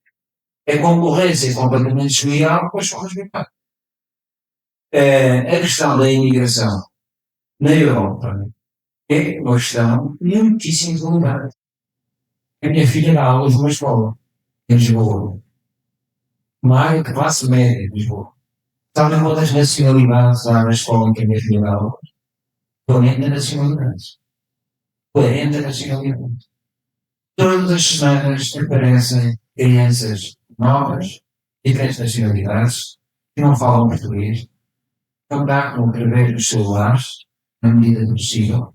é a concorrência completamente desleal com as escolas privadas. A questão da imigração na Europa é uma questão muitíssimo delicada. A minha filha dá aulas numa escola em Lisboa, uma área de classe média de Lisboa. Sabe quantas nacionalidades há na escola em que a minha filha dá aulas? 40 nacionalidades. 40 nacionalidades. Todas as semanas aparecem crianças novas, diferentes nacionalidades, que não falam português, não dão através dos celulares, na medida do possível.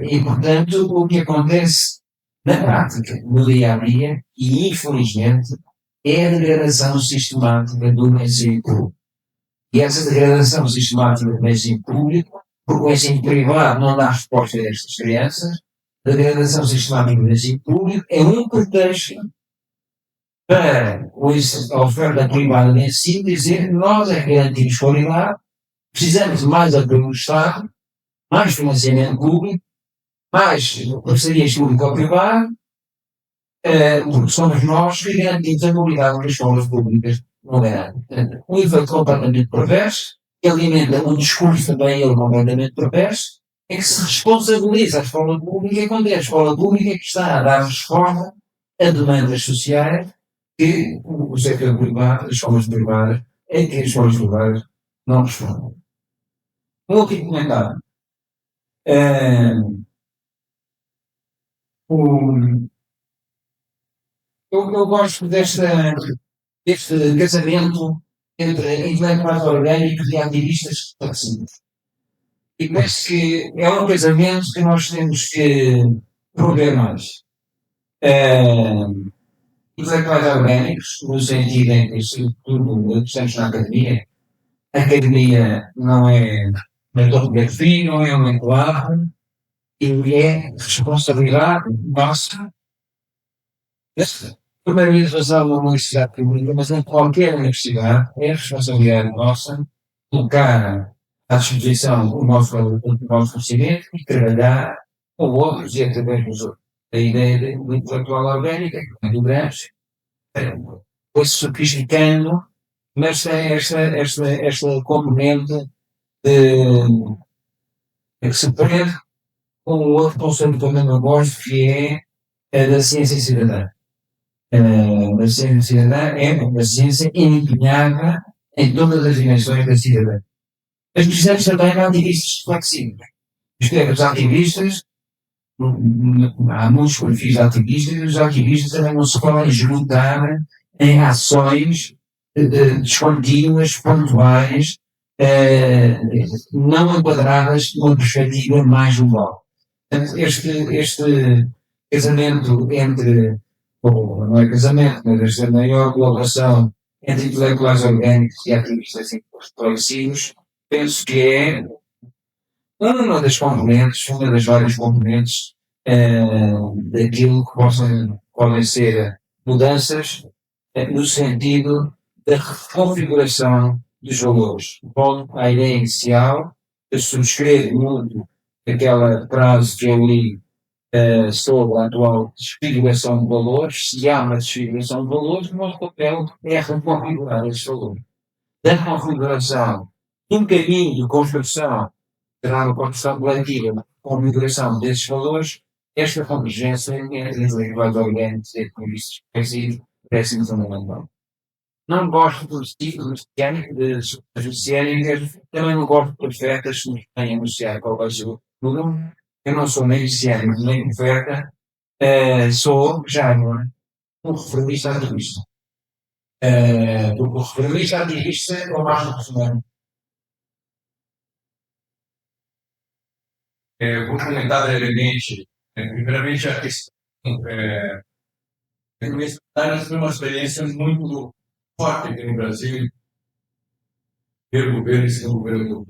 E, portanto, o que acontece na prática, no dia a dia, e infelizmente, é a degradação sistemática do ensino público. E essa degradação sistemática do ensino público, porque o ensino privado não dá resposta a estas crianças, a degradação sistemática do ensino público é um pretexto para a oferta privada de ensino dizer que nós é que garantimos qualidade, precisamos de mais apoio do Estado, mais financiamento público, mais parcerias público-privado, porque somos nós que garantimos a mobilidade das escolas públicas não garantem. Um efeito completamente perverso, que alimenta um discurso também ele completamente perverso, é que se responsabiliza a escola pública quando é a escola pública que está a dar resposta a demandas sociais que o setor privado, as escolas privadas, é que as escolas privadas não respondem. Um último comentário. O, eu gosto deste casamento entre intelectuais orgânicos e ativistas toxicos. E penso que é um casamento que nós temos que promover mais. Intelectuais orgânicos, no sentido em que, sobretudo, estamos na academia, a academia não é uma torre não é uma enclave, e é responsabilidade nossa, primeiro razão na universidade pública, mas em qualquer universidade, é responsabilidade nossa colocar à disposição o nosso conhecimento e trabalhar com outros e através dos outros. A ideia do intelectual orgânica, que é do Gramsci, foi-se sofisticando, mas tem esta componente que se prende com o outro conceito que eu também gosto, que é a da ciência cidadã. A ciência cidadã é uma ciência empenhada em todas as dimensões da cidadã. Mas precisamos também de ativistas flexíveis. Isto é, os ativistas, há muitos perfis de ativistas, e os ativistas também não se podem juntar em ações descontínuas, pontuais, não enquadradas numa perspectiva mais global. Este casamento entre, ou não é casamento, mas esta maior colaboração entre intelectuais orgânicos e ativistas progressivos, penso que é uma das componentes, uma das várias componentes daquilo que podem ser mudanças no sentido da reconfiguração dos valores. Bom, a ideia inicial, eu subscrevo muito aquela frase que eu li sobre a atual desfiguração de valores. Se há uma desfiguração de valores, o nosso papel é reconfigurar esses valores. Da configuração de um caminho de construção, será uma construção coletiva, configuração desses valores, esta convergência entre intelectuais orgânicos e ativistas flexíveis parece-me fundamental. Não gosto do estilo messiânicas, também não gosto de profetas que nos têm anunciado qual vai ser o futuro, eu não sou nem viciado nem oferta, sou já agora um reformista ativista. Porque o reformista ativista é o mais profissional. Vou comentar brevemente, primeiramente a questão. A universidade foi uma experiência muito forte aqui no Brasil, pelo governo e seu governo,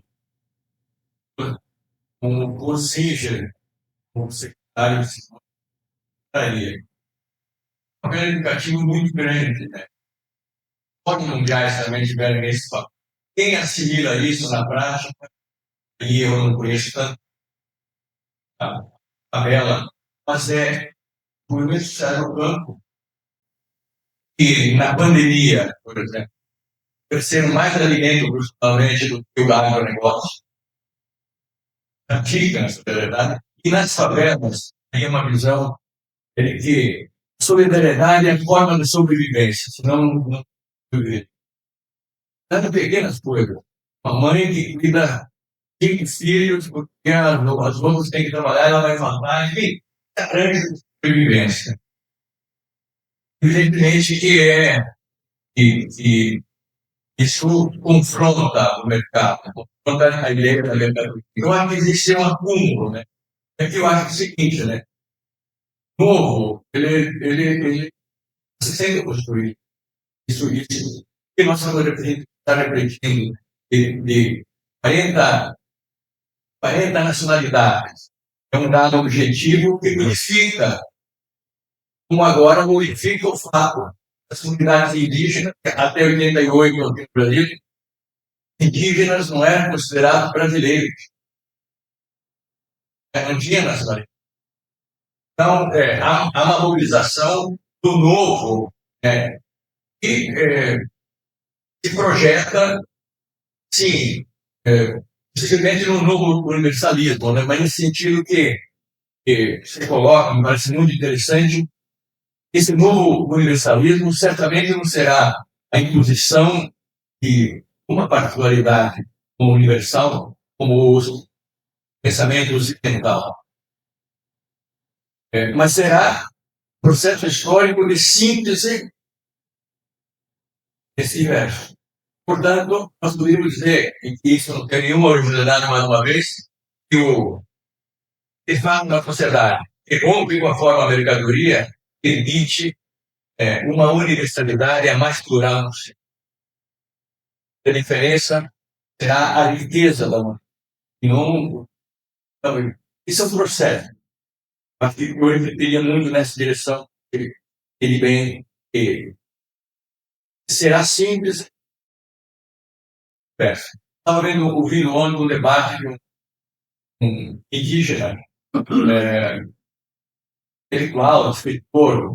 como conselheiro, como secretário de secretaria. Um papel educativo muito grande, né? Fóruns mundiais também tiveram esse papel. Quem assimila isso na prática, e eu não conheço tanto a tabela, mas o Universitário do Campo, que na pandemia, por exemplo, cresceram mais alimento principalmente do que o agronegócio, antiga, na verdade, e nas favelas, tem uma visão de que solidariedade é a forma de sobrevivência, senão não sobrevive. Tanto pequenas coisas. Uma mãe que cuida 5 filhos, porque as outras têm que trabalhar, ela vai matar, enfim, é a grande sobrevivência. Evidentemente que isso confronta o mercado, confronta a ideia da mercadoria. Eu acho que existe um acúmulo, né? É que eu acho o seguinte, né? Novo, ele se sente construído. Isso que nós estamos está refletindo de 40 nacionalidades. É um dado objetivo que modifica, como agora modifica o fato das comunidades indígenas, até 88 no Brasil, indígenas não eram considerados brasileiros. Não tinha nacionalidade. Então, há uma mobilização do novo, que se projeta, sim, simplesmente no novo universalismo, né? Mas nesse sentido que se coloca, me parece muito interessante, esse novo universalismo certamente não será a imposição de uma particularidade universal, como o pensamento ocidental, mas será processo histórico de síntese desse universo. Portanto, nós podemos dizer, e isso não tem nenhuma originalidade mais uma vez, que de fato na sociedade que rompe com a forma da mercadoria permite uma universalidade a mais plural possível. A diferença será a riqueza da humanidade. Então, isso é um processo. Acho que eu refletiria muito nessa direção que ele vem. Será simples. Estava ouvindo ontem um debate de um indígena, intelectual, escritor,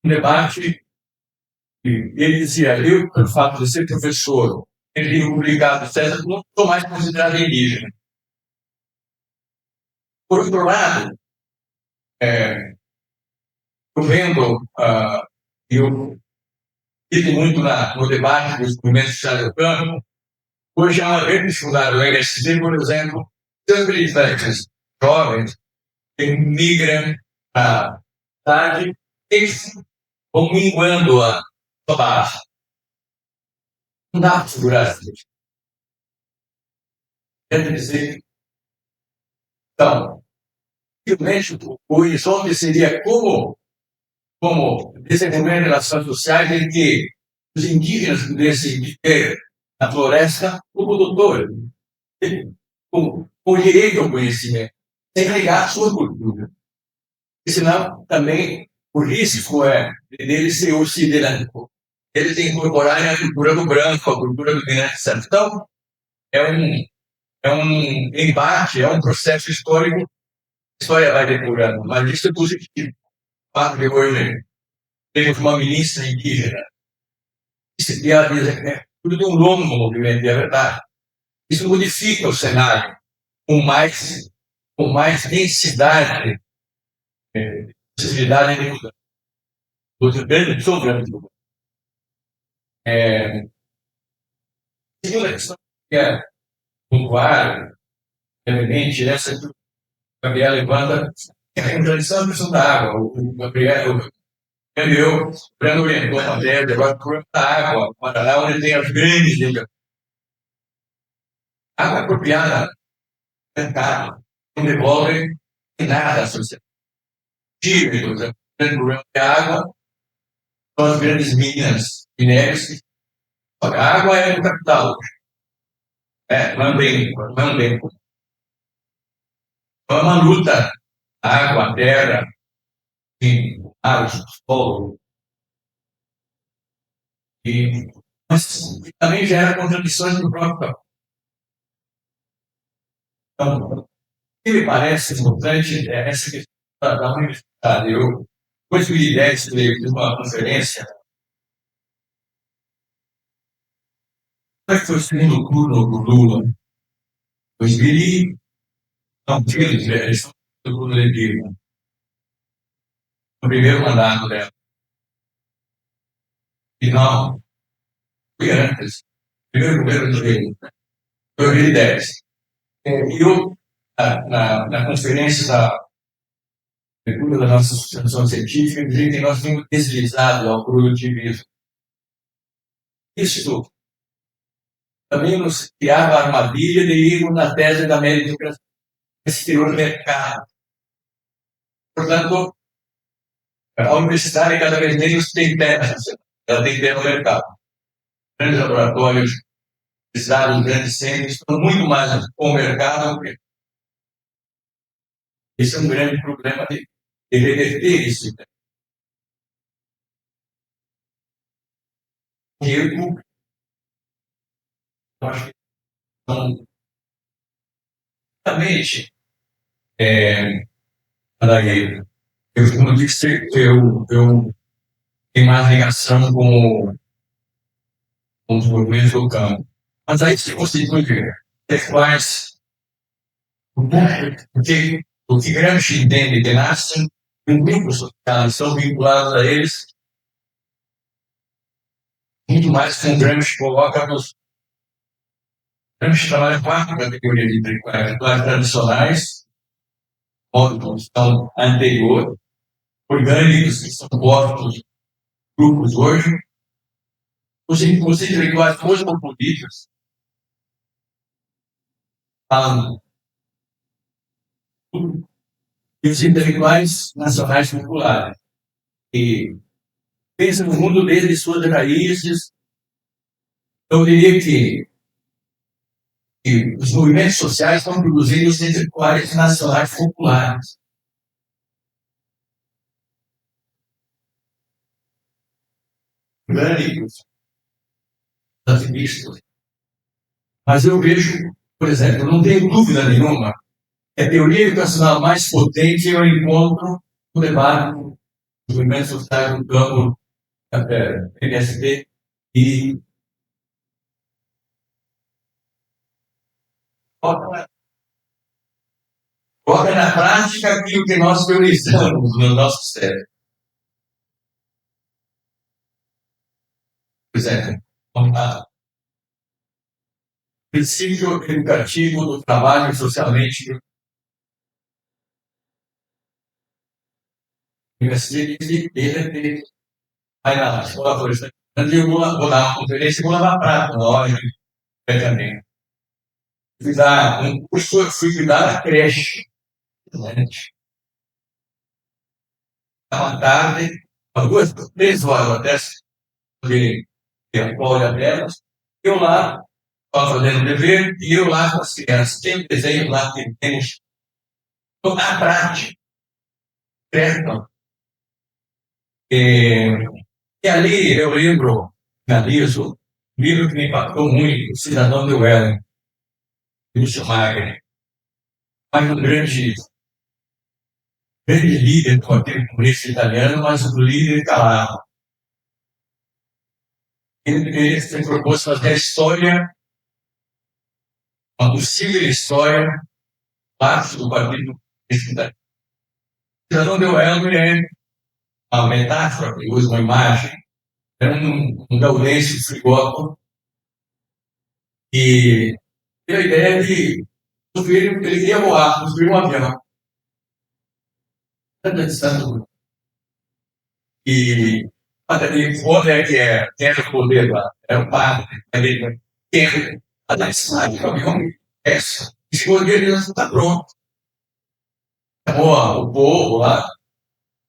um debate, e ele dizia, eu, pelo fato de ser professor, ter livro publicado, etc., não sou mais considerado indígena. Por outro lado, eu vendo, eu tive muito no debate dos movimentos sociais do campo, hoje há uma grande dificuldade do MST, por exemplo, tantos jovens que migram para a cidade e vão minguando a sua base. Não dá para segurar isso. Quer dizer, então, realmente, o horizonte seria como desenvolver relações sociais em que os indígenas pudessem viver na floresta como doutores, com direito ao conhecimento, sem negar a sua cultura. E senão, também, o risco deles ser ocidentalizado, eles incorporarem a cultura do branco, a cultura do dinheiro, etc. Então, é um embate, é um processo histórico, a história vai depurando, mas isso é positivo. O fato de hoje temos uma milícia indígena, isso é tudo de um longo movimento, é verdade. Isso modifica o cenário com mais densidade, possibilidade de mudança. Sou grande. Segunda questão que é pontuar, evidente, essa Gabriel levanta, tem tradição de da água. O Gabriel, eu, o Breno orientou a matéria, agora o problema da água, para lá onde tem as grandes ligas. Água apropriada, mercado, não devolve nada à sociedade. Dívidas, o grande problema de água são as grandes minas minérias. A água é o capital. Não é um bem. É uma luta. Água, terra, ar, solo. Mas também gera contradições no próprio campo. Então, o que me parece importante é essa questão da universidade. Eu, em 2010, fiz uma conferência. Como é que foi o segundo turno do Lula? 2000 não, eles do Lula no primeiro mandato dela. E não, foi antes. Primeiro governo dele, 2010. E eu, na conferência da nossa associação científica, dizia que nós tínhamos deslizado ao produtivismo. Isso também nos criava a armadilha de irmos na tese da meritocracia exterior do mercado. Portanto, a universidade cada vez menos tem terra, ela tem terra no mercado. Grandes laboratórios, universidades, grandes centros estão muito mais com o mercado do que. Esse é um grande problema de reverter isso. Eu acho que exatamente. Eu, como disse, eu tenho mais ligação com os movimentos do campo. Mas aí se constitui quais o que Gramsci entende de nascem em grupos sociais, são vinculados a eles, muito mais que o Gramsci coloca nos. Gramsci trabalha quatro categorias de intelectuais tradicionais, modo de produção anterior, orgânicos, que são postos grupos hoje, os intelectuais cosmopolitas, e os intelectuais nacionais populares, que pensam no mundo desde suas raízes. Eu diria que os movimentos sociais estão produzindo os intelectuais nacionais populares. Orgânicos, ativistas. Mas eu vejo, por exemplo, não tenho dúvida nenhuma, a teoria educacional mais potente eu encontro no debate dos movimentos sociais no campo PSB e coloca na prática aquilo que nós teorizamos no nosso cérebro. Por exemplo, o princípio educativo do trabalho socialmente. Aí na escola, por exemplo, eu vou dar uma conferência e vou lavar prato, lógico, também. Um curso, eu fui cuidar da creche. À tarde, 2, 3 horas dessa, de folga delas, eu lá, estava fazendo o dever, e eu lá com as crianças. Tem desenho lá, temos. Então, na prática, certo? E ali eu lembro, analiso, um livro que me impactou muito, O Cidadão de Wellington, Lúcio Magri. Mas um grande líder do Partido Comunista Italiano, mas um líder calado. Ele se propôs fazer a história, uma possível história, parte do Partido Comunista Italiano. O Cidadão de Wellington é uma metáfora, que usa uma imagem, era um gaudêncio frigoto, e teve a ideia de ele queria voar, construir um avião. pensando e onde é que é? Quem é o poder lá? É o padre. Quem é? A da cidade, essa. Escolher Deus está pronto. Chamou o povo lá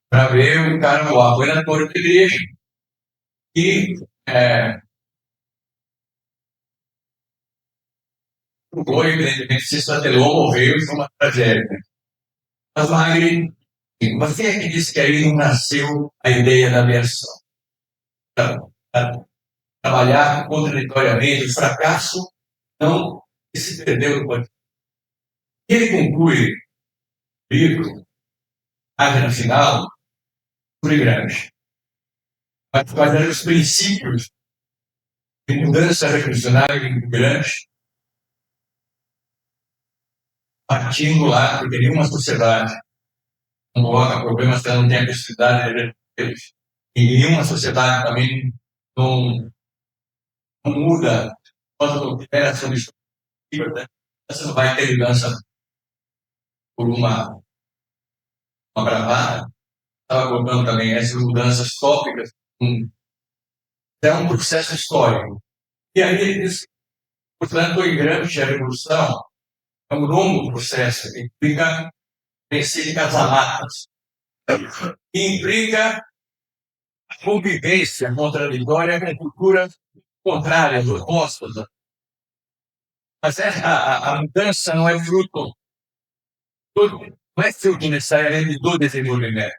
para ver o cara, o apoiador da igreja. E foi, evidentemente, se estatelou, morreu, foi uma tragédia. Mas Magri, mas quem é que disse que aí não nasceu a ideia da aviação? Trabalhar contraditoriamente, o fracasso não se perdeu no quanto. Ele conclui o livro, página final, por grande. Mas quais eram os princípios de mudança revolucionária em grande, partindo lá, porque nenhuma sociedade não coloca problemas que ela não tem a possibilidade deles. E nenhuma sociedade também não muda quando tiver essa disputa, você não vai ter mudança por uma bravada. Estava colocando também essas mudanças tópicas, é um processo histórico. E aí ele diz, portanto, o grande a revolução é um longo processo que implica vencer casamatas, que implica a convivência contraditória com culturas contrárias, opostas. Mas a mudança não é fruto, não é fruto necessariamente do desenvolvimento.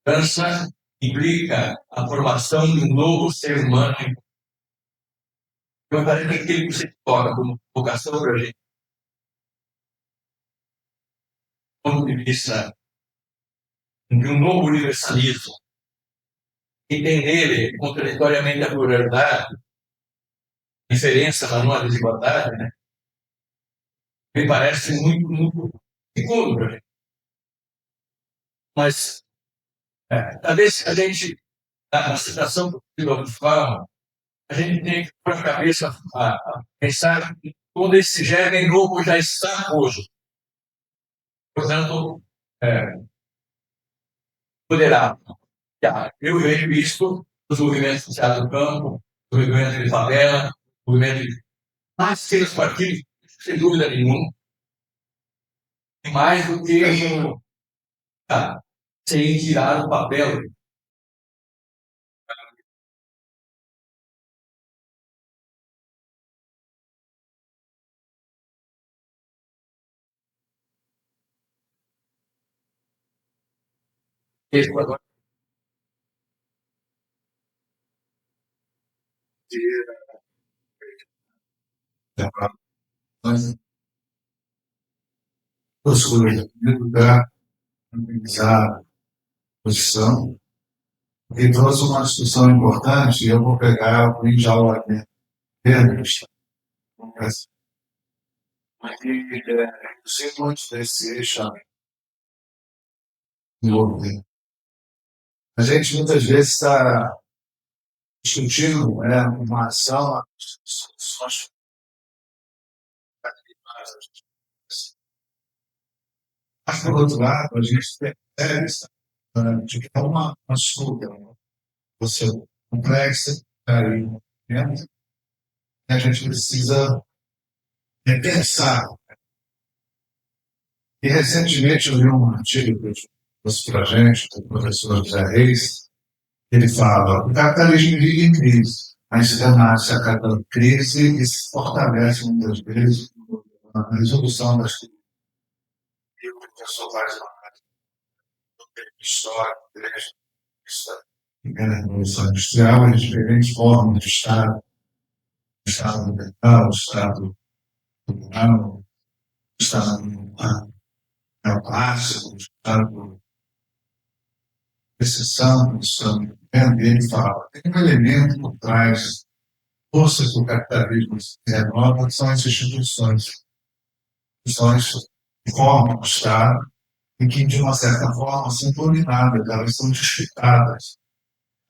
A mudança implica a formação de um novo ser humano. Eu parece que aquele que você toca como vocação para a gente, do ponto de vista de um novo universalismo, que tem nele, contraditoriamente, a pluralidade, diferença, mas não a desigualdade, né? Me parece muito seguro para a gente. Mas, talvez a gente, na situação do que fala, a gente tem que pôr a cabeça a pensar que todo esse germe novo já está hoje. Portanto, poderá. Eu vejo isso nos movimentos sociais do campo, no movimento de favela, no movimento de mais que os partidos, sem dúvida nenhuma, e mais do que sem tirar o papel. Agora, os da a posição, porque trouxe uma discussão importante, e eu vou pegar o link de aula aqui. Mas reduzir muito desse eixo desenvolvimento. A gente muitas vezes está discutindo uma ação, soluções. Mas, por outro lado, a gente percebe de que é uma escuta, você complexa, aí, né? A gente precisa repensar. E recentemente eu li um artigo que trouxe para a gente, do professor José Reis, ele fala: o capitalismo vive em crise, mas se a cada crise e se fortalece muitas vezes na resolução das crises. E o professor faz uma história, a Revolução Industrial, as diferentes formas de Estado, o Estado ambiental, o Estado comunal, o Estado neoclássico, o Estado de exceção, o Estado. Ele fala: tem um elemento por trás forças do capitalismo se renova, são as instituições. Instituições que formam o Estado e que, de uma certa forma, são dominadas, elas são justificadas.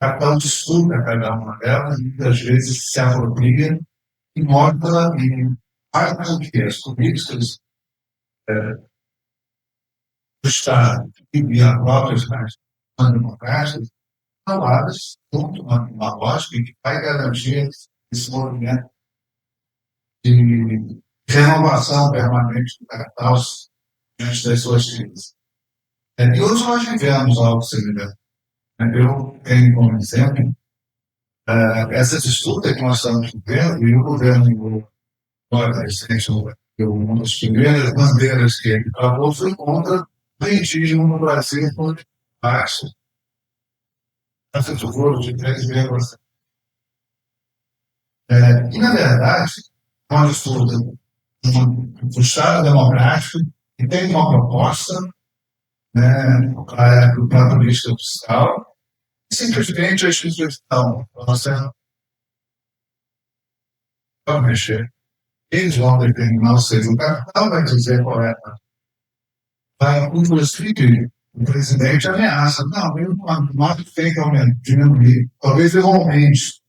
O capital disputa cada uma delas e, muitas vezes, se apropria e monta e faz com que as políticas do Estado e a própria legislação democrática faladas junto a uma lógica que vai garantir esse movimento de renovação permanente do capital diante das suas crises. E hoje nós vivemos algo semelhante. Eu tenho como exemplo essa disputa que nós estamos vivendo e o governo agora recente, uma das primeiras bandeiras que ele travou foi contra o rentismo no Brasil por baixo. Essa figura de 3,7%. E, na verdade, é uma disputa do Estado democrático que tem uma proposta para a política fiscal e simplesmente a instituição vai mexer. Eles vão determinar, ou seja, o capital vai dizer qual é. Vai, inclusive, o presidente ameaça. Não, eu não tem que diminuir. Talvez eu aumente.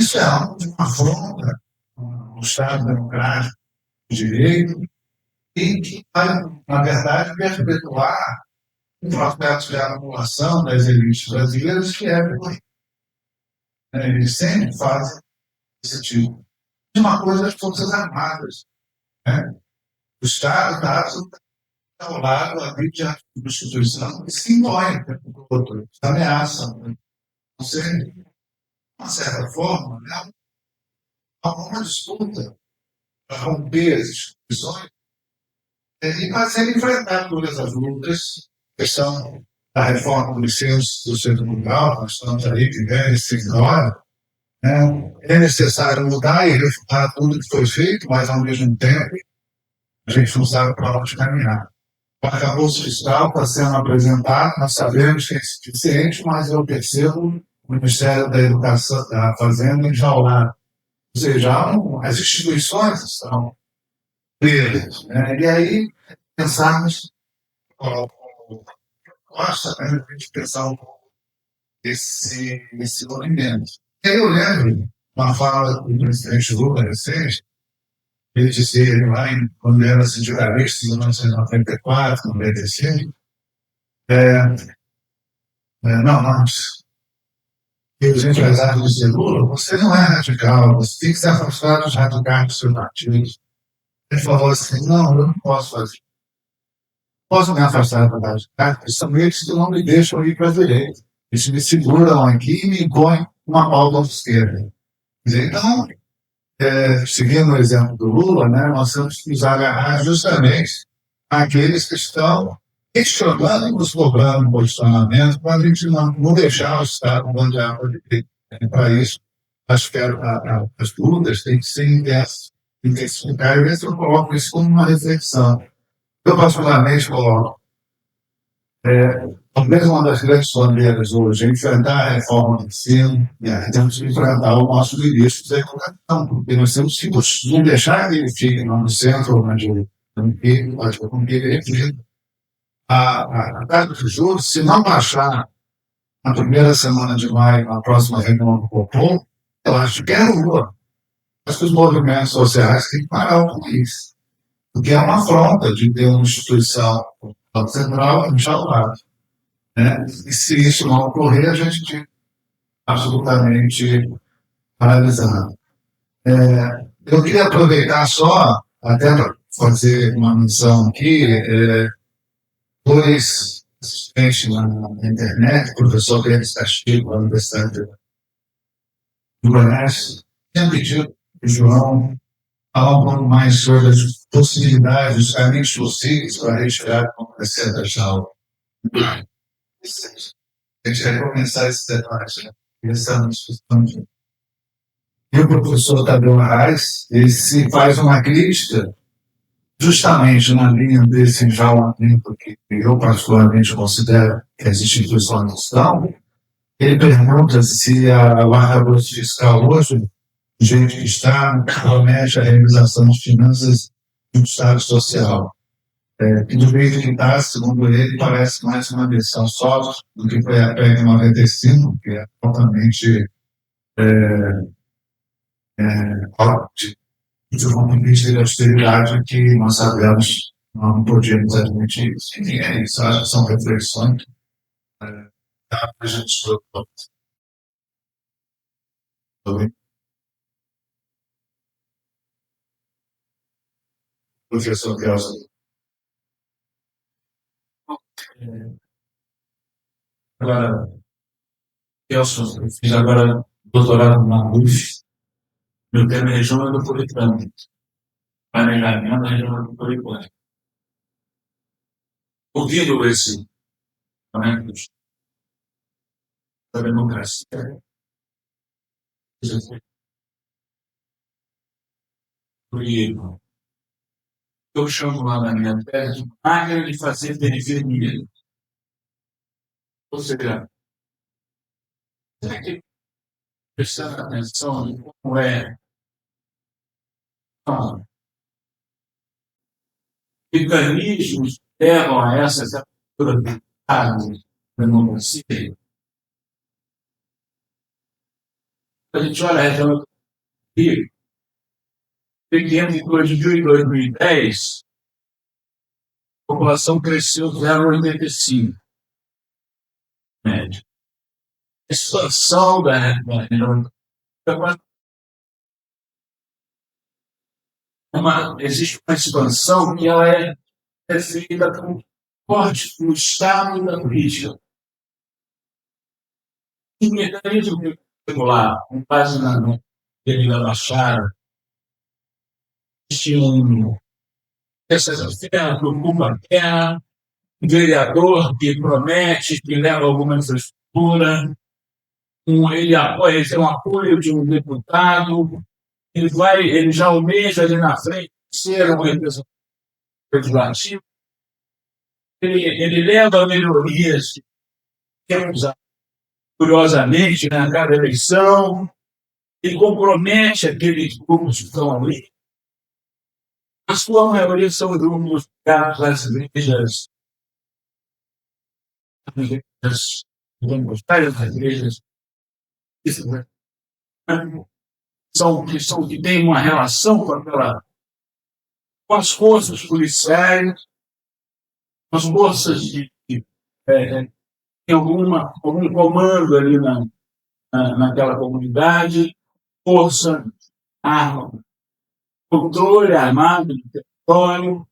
Isso é algo de uma afronta no Estado democrático de direito e que vai, na verdade, perpetuar um processo de acumulação das elites brasileiras que é ruim. Eles sempre fazem esse tipo. E uma coisa das Forças Armadas. O Estado está ao lado ali de instituição que se impõe o outro, ameaça. Ou seja, de uma certa forma, há uma disputa para romper as instituições e fazer enfrentar todas as lutas, questão da reforma do licença do centro mundial, nós estamos aí vivendo esse agora. É necessário mudar e refutar tudo que foi feito, mas ao mesmo tempo a gente não sabe para onde caminhar. O arcabouço fiscal está sendo apresentado, nós sabemos que é insuficiente, mas eu percebo o Ministério da Educação, da Fazenda, enjaulado. Ou seja, as instituições estão presas. E aí, pensarmos, gosta a gente pensar um pouco esse movimento. E aí eu lembro uma fala do presidente Lula recente. Ele disse lá, quando era sindicalista, em 1994, 95, e os empresários diziam: Lula, você não é radical, você tem que se afastar dos radicais dos seus partidos. Ele falou assim: não, eu não posso fazer. Posso me afastar dos radicais, são eles que não me deixam ir para a direita. Eles me seguram aqui e me impõem uma pauta de esquerda. Então, seguindo o exemplo do Lula, nós temos que nos agarrar justamente àqueles que estão questionando e nos cobrando posicionamento para a gente não deixar o Estado bandear por direito. Para isso, acho que as lutas têm que ser intensificar, e eu coloco isso como uma reflexão. Eu, particularmente, coloco talvez uma das grandes bandeiras hoje é enfrentar a reforma do ensino, temos que enfrentar o nosso ministro da educação, porque nós temos que não deixar que ele fique no centro ou na direita. Porque ele a taxa de juros, se não baixar na primeira semana de maio, na próxima reunião do Copom, eu acho que é rua. Acho que os movimentos sociais têm que parar com isso. Porque é uma afronta de ter uma instituição central enxaulada. E se isso não ocorrer, a gente fica absolutamente paralisado. Eu queria aproveitar só, até para fazer uma menção aqui, dois assistentes na internet, o professor Denis Castilho, da Universidade do Goiás, tinha pedido para o João falar um pouco mais sobre as possibilidades, os caminhos possíveis para retirar a democracia da jaula. A gente vai começar esse debate, essa discussão. E o professor Tadeu Arraes, ele se faz uma crítica justamente na linha desse enjaulamento que eu particularmente considero que as instituições estão. Ele pergunta se o arcabouço fiscal hoje, do jeito que está, promete a realização das finanças do Estado Social. Que do jeito que está, segundo ele, parece mais uma versão soft do que foi a PEC 95, que é altamente de um ponto de vista de austeridade que nós sabemos não podíamos admitir isso. E é isso, são reflexões para a gente se preocupar. Professor Gelson. Agora, eu fiz agora doutorado na UF. Meu tema é região metropolitana. Planejamento da região metropolitana. Ouvindo esse da democracia, eu chamo lá na minha tese de máquina de fazer periferia. Ou seja, será que prestar atenção em como é mecanismos que levam a essa captura da democracia? A gente olha a região do Rio, pequeno em 2000 e 2010, a população cresceu 0,85 média. A expansão da região existe uma expansão que ela é feita com corte no Estado e na política. Um mecanismo regular, com base na devido Baixada, essa terra preocupa a terra, um vereador que promete, que leva alguma infraestrutura, ele apoia, ele tem um apoio de um deputado, ele já almeja ali na frente ser um representante legislativo, ele leva melhorias, curiosamente, na cada eleição, ele compromete aqueles grupos que estão ali. A sua maioria são grupos ligados às igrejas, que têm uma relação com as forças policiais, com as forças que tem algum comando ali naquela comunidade, força, arma, controle armado do território.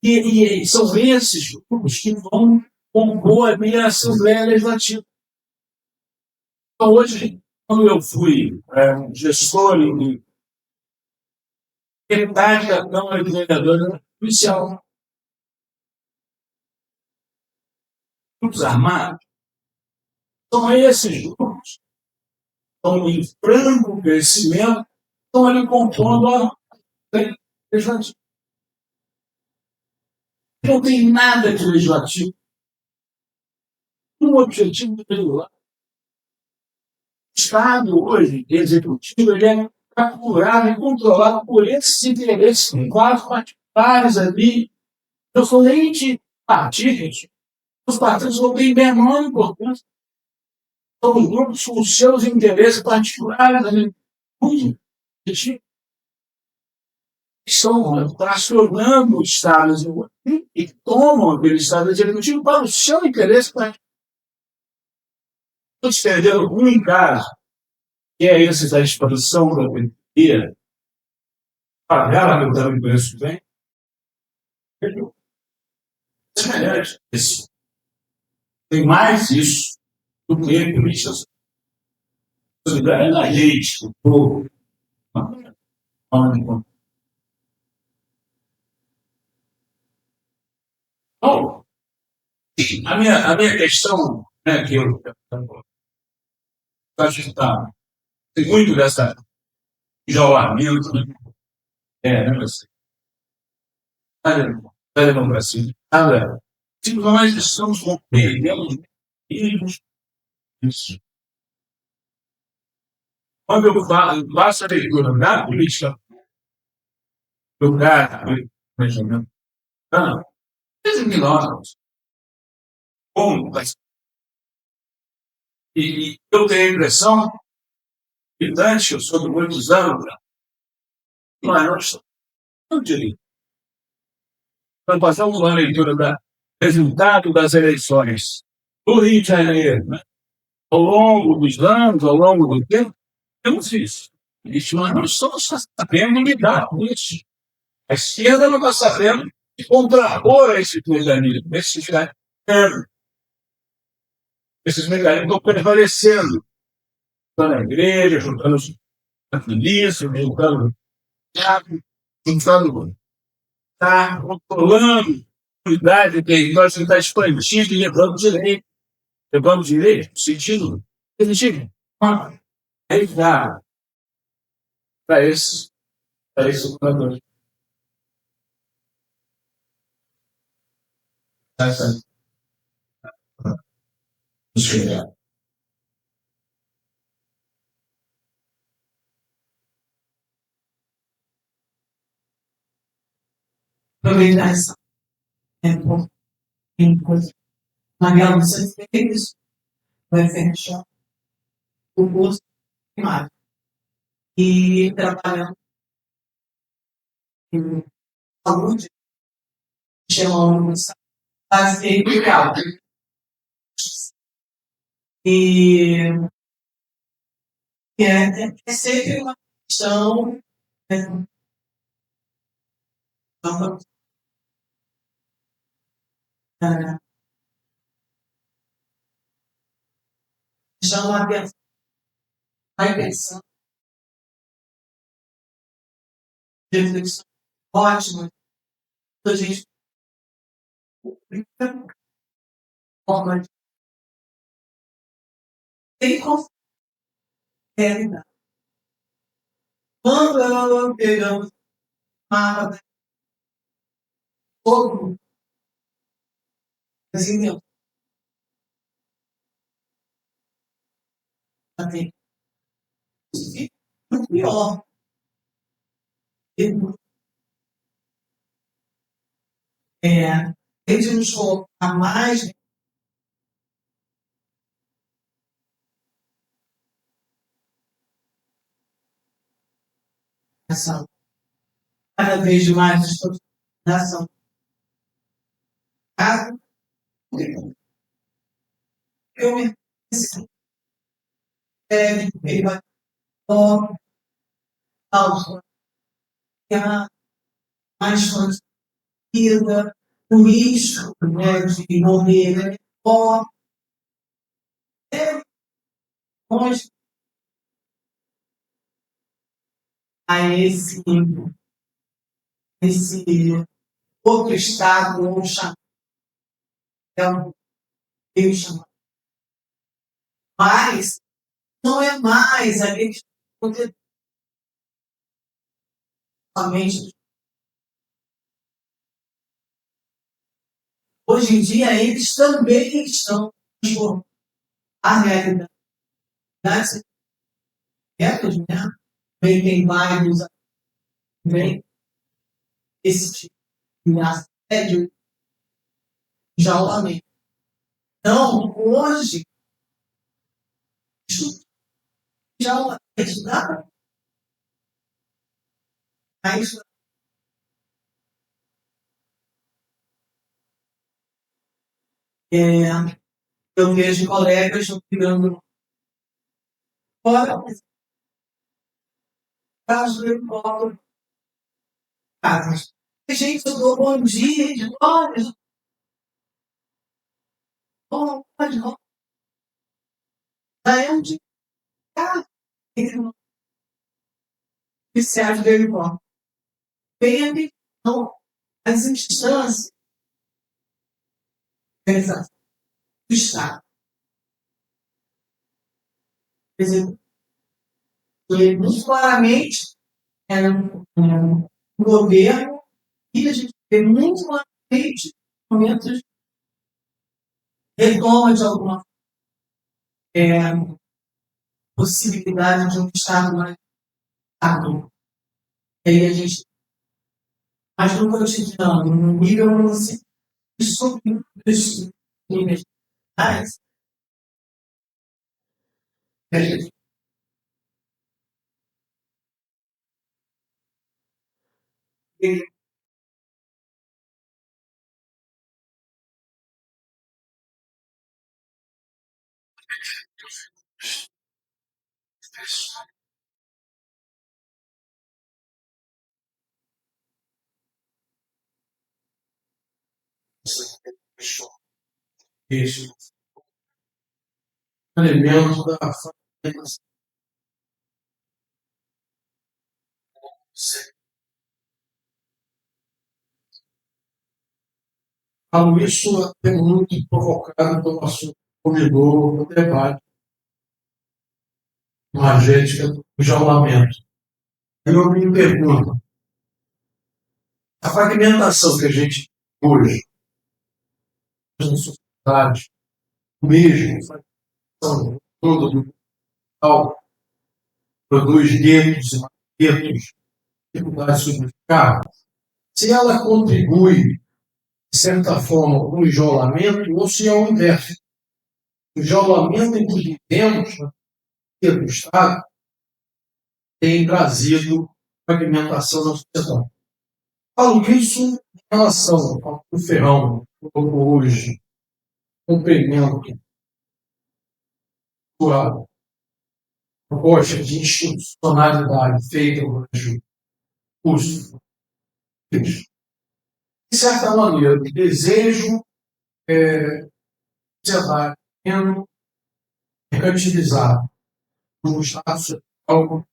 E são esses grupos que vão compor a minha Assembleia Legislativa. Então, hoje, quando eu fui gestor e metade da Câmara de Vereadores policial, grupos armados, são esses grupos que estão em franco crescimento, estão ali compondo a legislativa. Não tem nada de legislativo. Um objetivo regular. O Estado, hoje, executivo, ele é capturado e controlado por esses interesses quase particulares ali. Eu sou nem de partidos. Os partidos não têm menor importância. São os grupos com os seus interesses particulares ali. Estão tracionando o Estado e tomam aquele Estado executivo para o seu interesse particular. Estou estendendo um caso, que é esse da expansão da periferia, pagar a medida do preço bem, semelhante a isso. Tem mais isso do que políticas. Solidariedade da gente, do povo. Bom, a minha questão, né, que eu acho que tem muito dessa isolamento, né? Da democracia. Se nós estamos compreendendo isso. Quando eu faço a leitura da política, do cara, planejamento, desde nós, e eu tenho a impressão que durante eu sou de muitos anos, mas não direito. Nós passamos uma leitura do resultado das eleições do Rio de Janeiro, né? Ao longo dos anos, ao longo do tempo, temos isso. Mas nós só sabemos lidar com isso. A esquerda não está sabendo se contrapor a esses mecanismos. Esses mecanismos estão prevalecendo. Juntando a igreja, juntando os polícia, juntando está controlando a unidade territorial, você está expandindo e levando direito. Levando direito, no sentido positivo. Aí dá para esse plano. Aproveitar essa tempo em coisa. Mariana, você fez vai fechar o curso primário e trabalhando em saúde, chamamos fazer legal. E é sempre uma questão chama a atenção, a intenção, reflexão ótima, a gente forma de tem realidade. Quando pegamos uma fogo, assim, meu, até muito pior. Ele nos colocar mais ação, cada vez mais nação. Eu me ele vai alto, mais vida, o risco, né, de morrer, ó, longe a esse outro estado, ou chamado, mas não é mais aquele somente. Hoje em dia, eles também estão transformando a realidade. Métodos, né? Também tem vários também esse tipo de assédio já o amém. Então, hoje, já o acreditar, mas eu vejo colegas jogando fora, caso eu colo casas. Tem gente que dou bom dia, de olha, pode não. Aí onde que se acha dele bom. Vem não, as instâncias do Estado. Por exemplo, muito claramente era um governo e a gente vê muito claramente momentos de retoma de alguma possibilidade de um Estado mais rápido. E aí a gente, mas no cotidiano, no nível assim, sobre os níveis mais, Esse elemento da família. Falo isso até muito provocado pelo nosso corredor no debate magética do isolamento. Eu me pergunto, a fragmentação que a gente tem hoje na sociedade, mesmo fragmentação toda do capital, produz guetos e guetos, dificuldades de significado, se ela contribui, de certa forma, com o isolamento, ou se é o inverso. O isolamento em que vivemos, do Estado, tem trazido fragmentação na sociedade. Falo isso em relação ao que o Ferrão colocou hoje, compreendendo que a proposta de institucionalidade feita no curso, de certa maneira, de desejo sociedade sendo mercantilizado no Estado social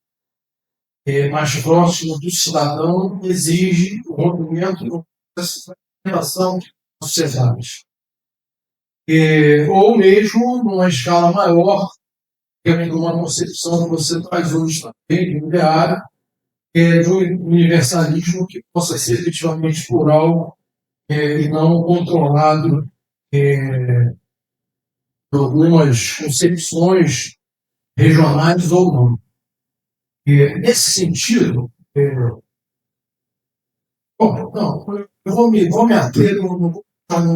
mais próximo do cidadão, exige o rompimento dessa relação da sociedade. Ou mesmo, numa escala maior, tendo uma concepção que você traz hoje também, do ideário, do universalismo que possa ser efetivamente plural e não controlado por algumas concepções regionais ou não. Nesse sentido, eu vou me ater, não vou falar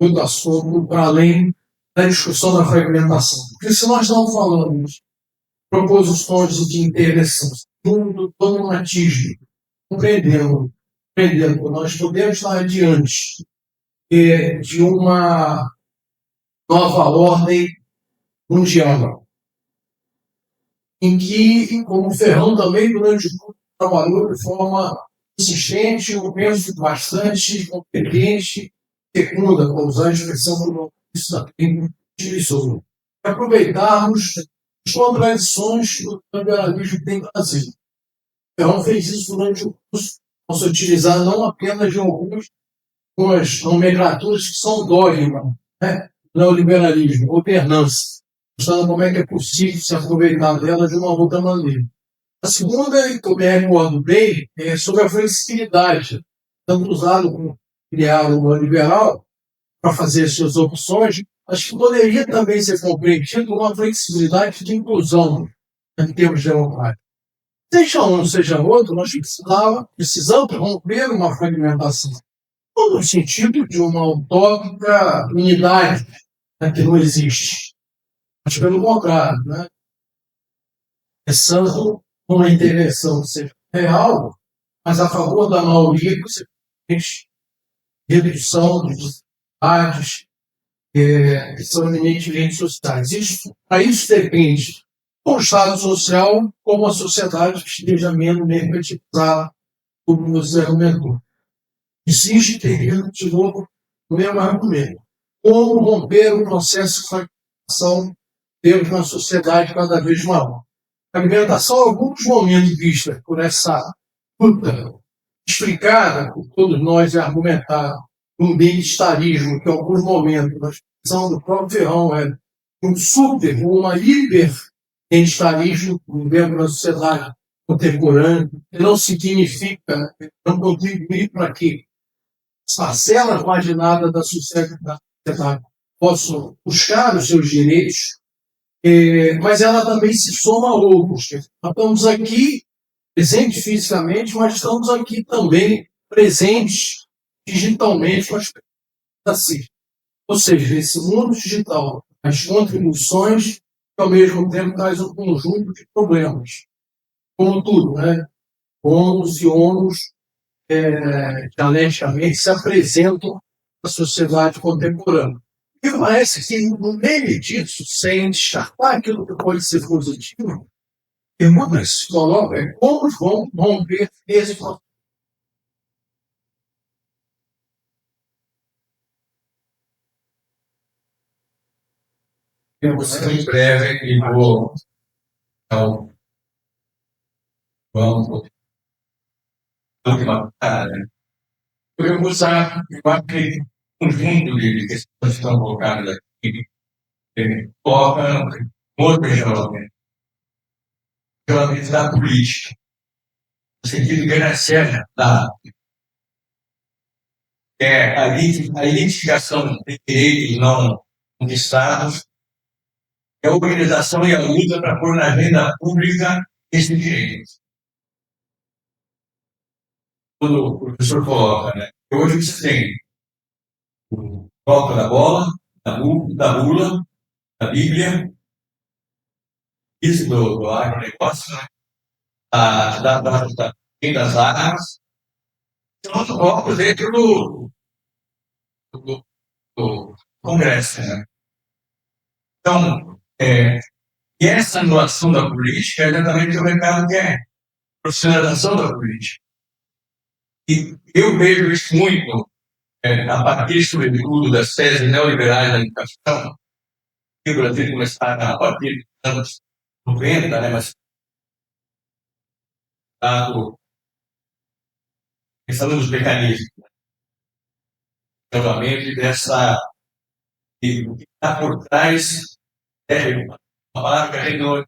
muito assunto para além da discussão da fragmentação. Porque se nós não falamos de proposições de intervenção, do dogmatismo, compreendendo que nós podemos estar diante de uma nova ordem mundial, em que, como o Ferrão também, durante o tempo, trabalhou de forma insistente, eu penso bastante competente, fecunda, para usar a expressão do isso também utilizou. Aproveitarmos as contradições que o liberalismo tem trazido. Ferrão fez isso durante o curso, ao se utilizar não apenas de algumas nomenclaturas que são dogma, né? Neoliberalismo, governança, mostrando como é que é possível se aproveitar dela de uma outra maneira. A segunda, que eu me recordo bem, é sobre a flexibilidade, tanto usado como criar o neoliberal para fazer suas opções, acho que poderia também ser compreendido uma flexibilidade de inclusão em termos democráticos. Seja um, seja outro, nós precisamos romper uma fragmentação, não no sentido de uma utópica unidade, né, que não existe, mas pelo contrário, né? Pensando numa intervenção que seja real, mas a favor da maioria, consequentemente, redução de desigualdades que são eminentemente sociais. Para isso depende do Estado social como a sociedade que esteja menos mercantilizada, como você argumentou. Existe terreno de novo o mesmo argumento. Como romper o processo de fragmentação dentro de uma sociedade cada vez maior. A fragmentação, em alguns momentos vista por essa luta explicada por todos nós e argumentada, um bem-estarismo que em alguns momentos, na expressão do próprio Ferrão, é um super ou uma hiper bem-estarismo dentro da sociedade contemporânea, que não significa não contribuir para que as parcelas marginadas da sociedade possam buscar os seus direitos, mas ela também se soma a outros. Nós estamos aqui presentes fisicamente, mas estamos aqui também presentes digitalmente com as pessoas assim. Ou seja, esse mundo digital, as contribuições, que ao mesmo tempo traz um conjunto de problemas. Como tudo, né? Ônus e ônus dialeticamente se apresentam na sociedade contemporânea. E parece que no meio disso, sem destacar aquilo que pode ser positivo, irmãos, coloca como vão romper esse processo. Eu vou em breve e vou. Então, vamos. Eu vou usar aquele conjunto de questões que estão colocadas aqui, coloca outra geralmente da política, no sentido que era certa, a identificação de direitos não conquistados, a organização e a luta para pôr na agenda pública esses direitos. Quando o professor coloca, né? Hoje você tem o toque da bola, da bula, da Bíblia, isso do agronegócio, né? Das armas, são os blocos dentro do Congresso. Né? Então, e essa anulação da política é exatamente o mercado que é profissionalização da política. E eu vejo isso muito a partir, sobretudo, das teses neoliberais da educação, que o Brasil começou a partir dos anos 90, né, mas pensando nos mecanismos, novamente, dessa que está por trás uma palavra que a gente não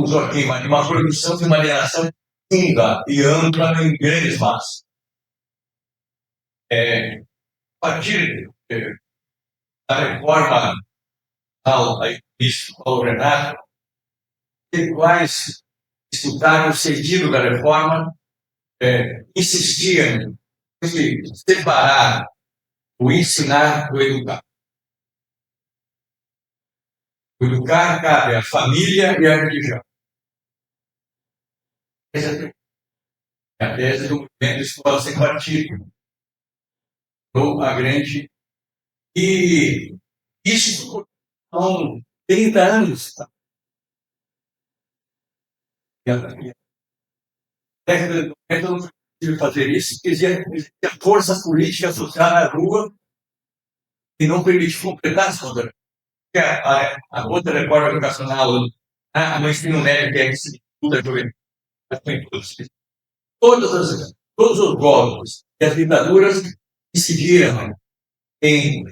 usou aqui, mas de uma produção de uma alienação profunda e ampla em grandes massas. A partir da reforma ao ministro Paulo Renato, quais estudaram o sentido da reforma, insistiam em separar o ensinar do educar. O educar cabe à família e à religião. Essa é a tese do movimento Escola Sem Partido, ou a grande. E isso há 30 anos. Eu não tive fazer isso, existia força política associada à rua e não permitiu completar essa outra. A outra reforma educacional, no ensino médio, que é esse tudo a juventude, todos os golpes e as ditaduras incidiram em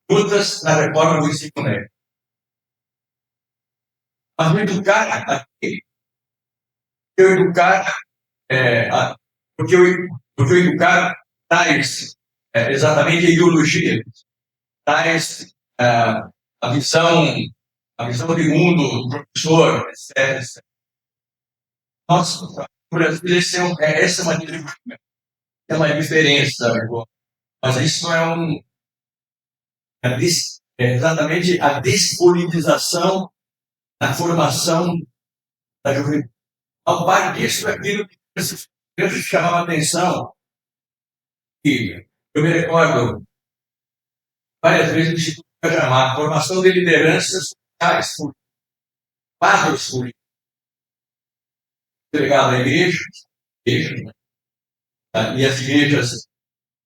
lutas na reforma do ensino médio. Mas o educar aqui, porque o educar traz exatamente a ideologia, traz a visão de mundo do professor, etc. Nossa, por exemplo, essa é uma diferença, mas isso é exatamente a despolitização da formação da juventude. Ao par disso, aquilo que chamava a atenção, que eu me recordo várias vezes no Instituto Cajamar, a formação de lideranças sociais, quadros políticos, delegado à igreja, e as igrejas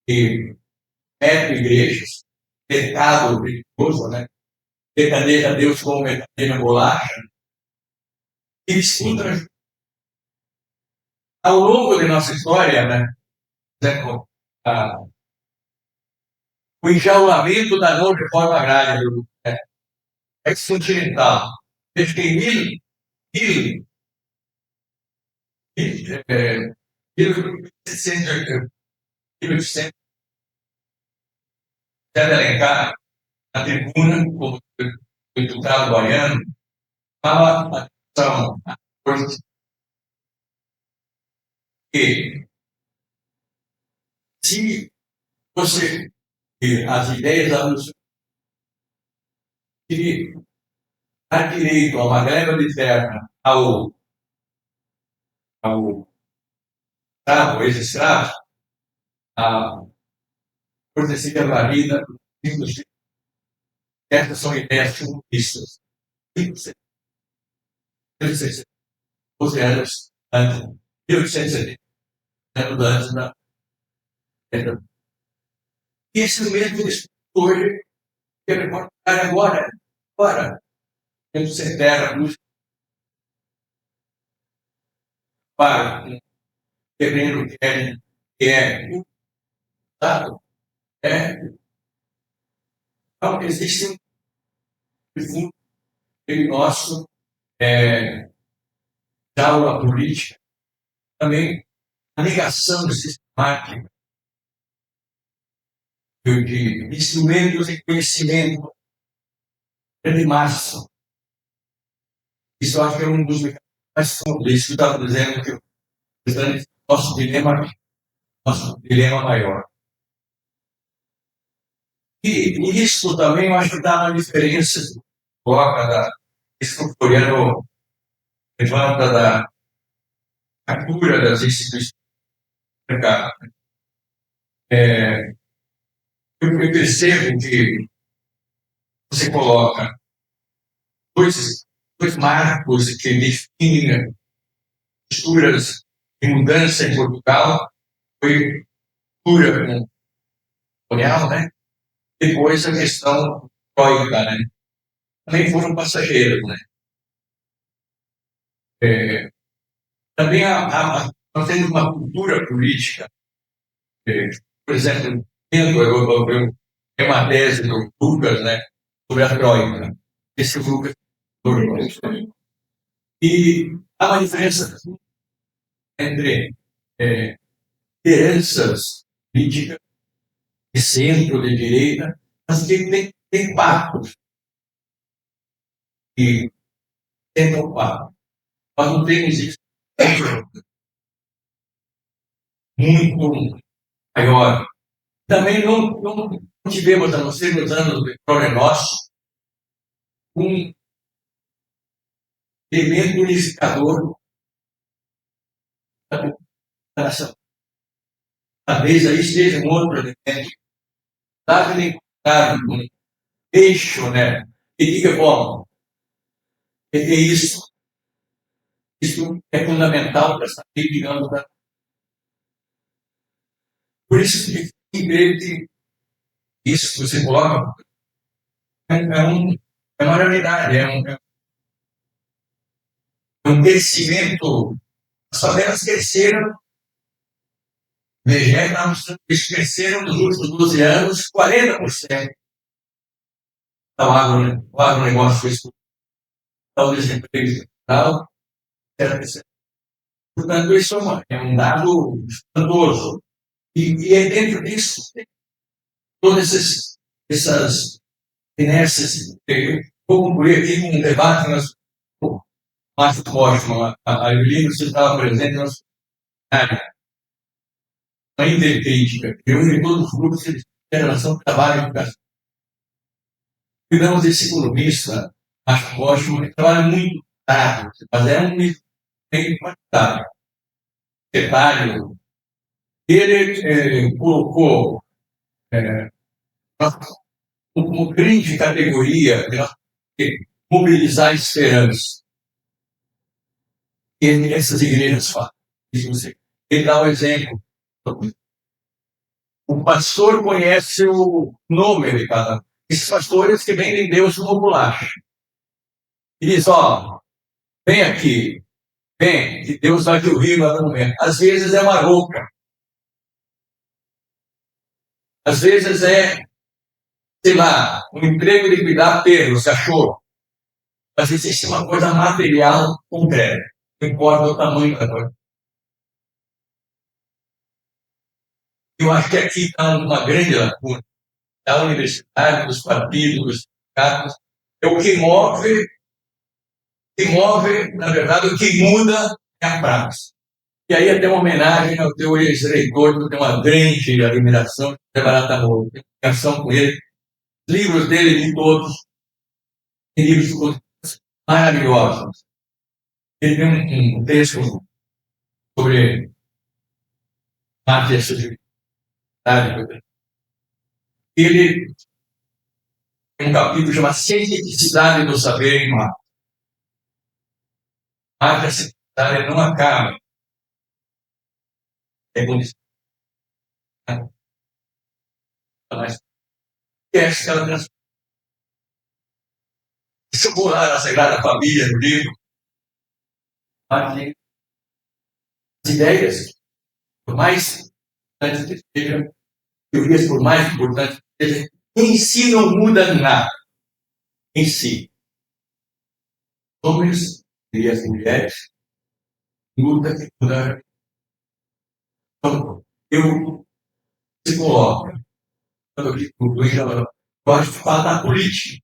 e igrejas, pecado religioso, né? Pecadeja a Deus como pecadeja bolacha, e disputa ao longo de nossa história, né? O enjaulamento da não reforma agrária ex-continental. Desde que em 1800, deve alencar na tribuna, como o deputado baiano, fala a questão que se você as ideias da Lúcia que dá direito a uma greve de terra ao escravo, ex-escravo, a cortesia varrida, Essas são ideias comunistas. 12 anos antes, 1870, anos antes da. E esse mesmo hoje, que ele pode estar agora, dentro de terra, para o terreno que é usado. Então, existe um fundo nosso, da aula política, também a negação sistemática de instrumentos de conhecimento de massa. Isso eu acho que é um dos mecanismos mais fundos. Isso que eu estava dizendo, que o nosso dilema maior. E isso também eu acho que dá uma diferença, coloca isso que o Floriano levanta da cura das instituições. Eu percebo que você coloca dois marcos que definem posturas de mudança em Portugal. Foi cura colonial, né? Depois a questão troika, né? Também foram passageiros, né? Também nós temos uma cultura política, por exemplo, eu tenho uma tese do Lucas, né, sobre a troika. Esse Lucas. E há uma diferença entre lideranças políticas de centro, de direita, mas que tem pactos que tentam pactos. Nós não temos isso muito maior. Também não tivemos, a não ser nos anos do petróleo nosso, um elemento unificador da população. Talvez aí esteja um outro elemento. Dá ele encontrar um eixo, né? E diga, bom, isso é fundamental para saber, digamos, por isso que que isso que você coloca é uma realidade, é um crescimento. As favelas cresceram, eles cresceram nos últimos 12 anos, 40%. Então, o agronegócio foi expulso, o desemprego tal, etc. Portanto, isso é um dado espantoso. E é dentro disso, todas essas inércias. Eu vou concluir aqui com um debate, mas acho ótimo. A Evelina, você estava presente na área. Uma intercrítica, que une todos os grupos de relação de trabalho e educação. Cuidamos desse economista, acho ótimo, ele trabalha muito tarde, mas é um bem impactado. Secretário, ele colocou como grande categoria mobilizar esperança. E essas igrejas fazem. Ele dá um exemplo. O pastor conhece o nome de cada um. Esses pastores que vendem Deus como bolacha. E diz, vem aqui, vem, que Deus vai te ouvir no momento. Às vezes é uma roupa. Às vezes é, sei lá, um emprego de cuidar perros, cachorro. Mas existe uma coisa material concreta. Não importa o tamanho da coisa. Eu acho que aqui está uma grande lacuna da universidade, dos partidos, dos sindicatos. É o que move, na verdade, o que muda é a prática. E aí até uma homenagem ao teu ex-reitor, que eu tenho uma grande admiração, trabalhar com ele. Livros dele, de todos, livros maravilhosos. Ele tem um texto sobre máfia sociedade. Ele Tem um capítulo chamado Cientificidade do Saber em Marcos. Marcos, a cientificidade não acaba. É bonito. Mas esquece que ela transforma. Se eu vou lá na Sagrada Família, no livro, as ideias, por mais importantes que sejam, teorias por mais importantes que sejam, em si não muda nada. Em si. Homens e as mulheres mudam e mudam. Então, eu se coloco, quando eu digo eu gosto de falar da política.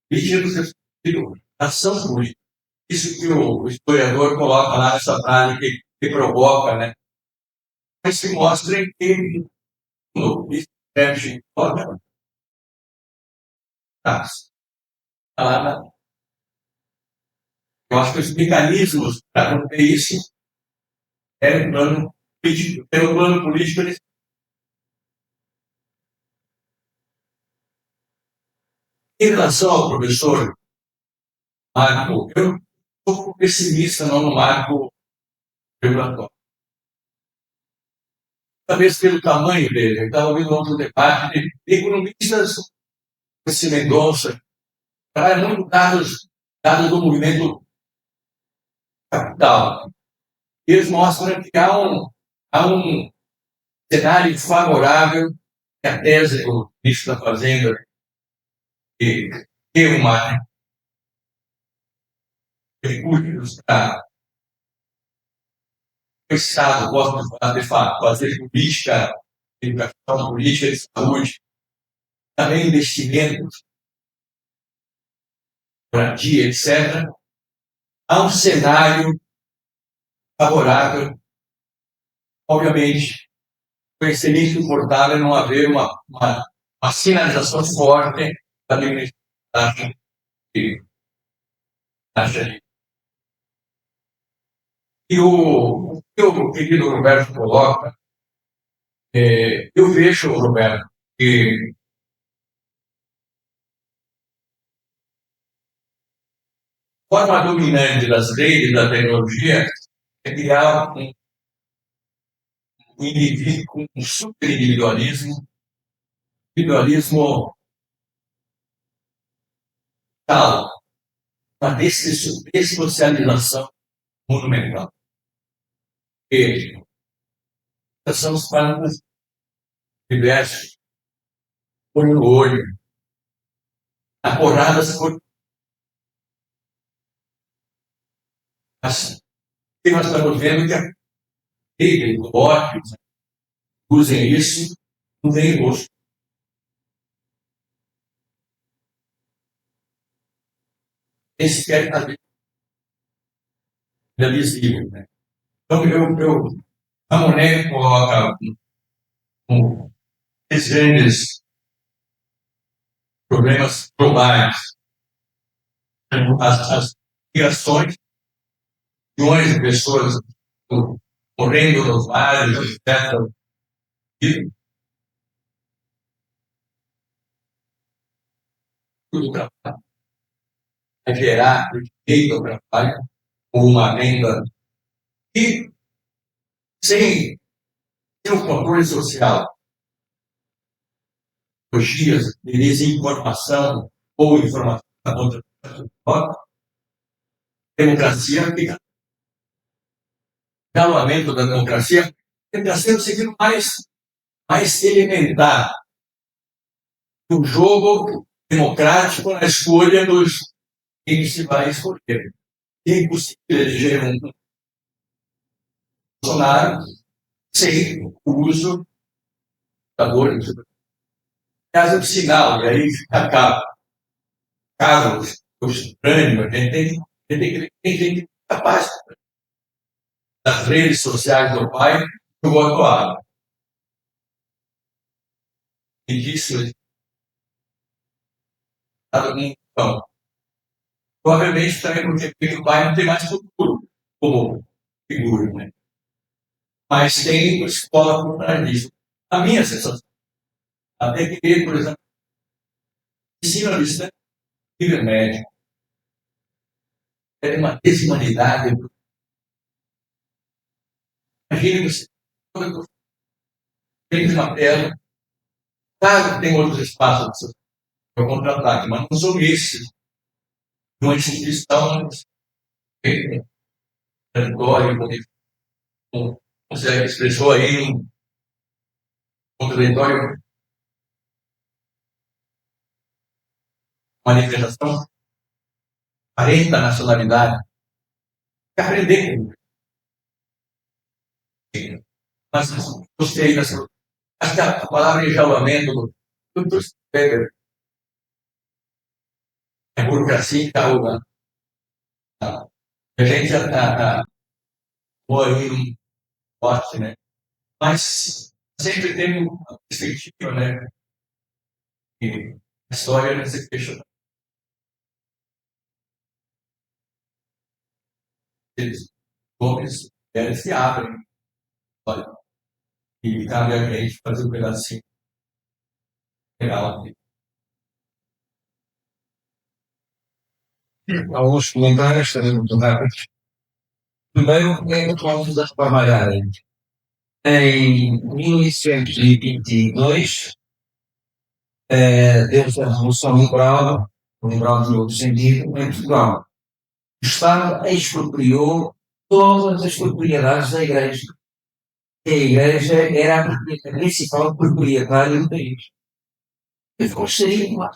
Política no sentido ação política. Isso que o historiador coloca lá nessa frase que provoca, né? Mas se mostra que no escreve olha, eu acho que os mecanismos para romper isso é plano político. Pelo plano político, eles... Em relação ao professor Marco, eu sou um pouco pessimista não no Marco regulatório. Talvez pelo tamanho dele. Eu estava ouvindo outro debate de economistas, esse Mendonça, traz muito dados do movimento capital. E eles mostram que há um cenário favorável que a tese do ministro da Fazenda que tem uma recursos para o Estado gosta de fazer política, educação, política de saúde, também investimentos, moradia, etc. Há um cenário favorável. Obviamente, o excelente confortável não haver uma sinalização forte da administração de taxa de. E o que o querido Roberto coloca, eu vejo, Roberto, que a forma dominante das leis da tecnologia é criar um indivíduo com um super individualismo tal, uma dessocialização monumental. E estamos para diversos, olho no olho, acordadas por. E nós estamos vendo que a rede, o ódio, usem isso, não tem gosto. Esse quer fazer visível, né? Então, a Monet coloca esses grandes problemas globais, as migrações, milhões de pessoas morrendo nos mares, etc. E tudo para gerar direito ao trabalho, ou uma renda, e sem o controle social, tecnologias de desinformação ou informação contra democracia fica. O aumento da democracia está sendo seguido mais elementar do jogo democrático na escolha dos quem se vai escolher. É impossível eleger um Bolsonaro sem o uso da bolha. Caso de sinal, e aí fica caros, estranhos, a gente tem gente capaz das redes sociais do pai do voto árabe. E disso, então, provavelmente também porque o pai não tem mais futuro como figura, né? Mas tem escola por trás disso. A minha sensação, até que, por exemplo, Ensino isso, nível médio. É uma desigualdade. Imagine você, tem uma tela, claro que tem outros espaços para contratar, mas não são esses. Uma instituição território, consegue expressou aí um território, manifestação, 40 nacionalidades, aprender com ele. Mas gostei dessa. Acho que a palavra enjaulamento, tudo pega. É burocracia e tal, né? A gente já está aí num poste, né? Mas sempre tem uma perspectiva, né? E a história não se fecha. Eles, homens, mulheres se abrem. Olha, e cabe a gente fazer um pedacinho legal aqui. Alguns comentários também muito rápidos. Primeiro, é o atual da reforma agrária. Em 1922, deu-se a Revolução Liberal de outro sentido, em Portugal. O Estado expropriou todas as propriedades da Igreja. A Igreja era a principal proprietária do país. E ficou cheio lá.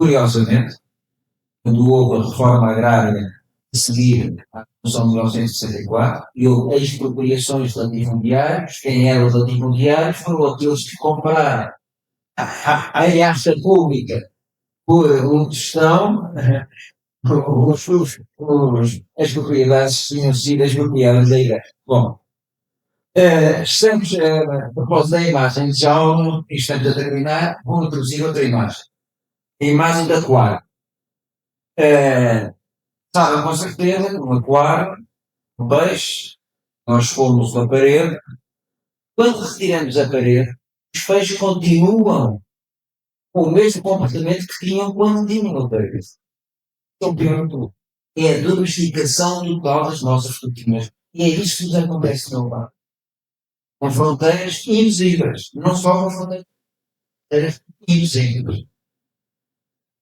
Curiosamente, quando houve a reforma agrária a seguir à Revolução de 1964, e houve expropriações de latifundiários, quem eram os latifundiários foram aqueles que compraram a herança pública por um tostão, as propriedades tinham sido expropriadas da igreja. Bom, estamos após a imagem de Jaume, e estamos a terminar, vou introduzir outra imagem. A imagem da aquário. Sabem com certeza, um aquário, um peixe, nós fomos na parede. Quando retiramos a parede, os peixes continuam com o mesmo comportamento que tinham quando tinham a parede. Então, pior de tudo, é a domesticação total das nossas rotinas. E é isso que nos acontece no mar. Com fronteiras invisíveis, não só com fronteiras invisíveis.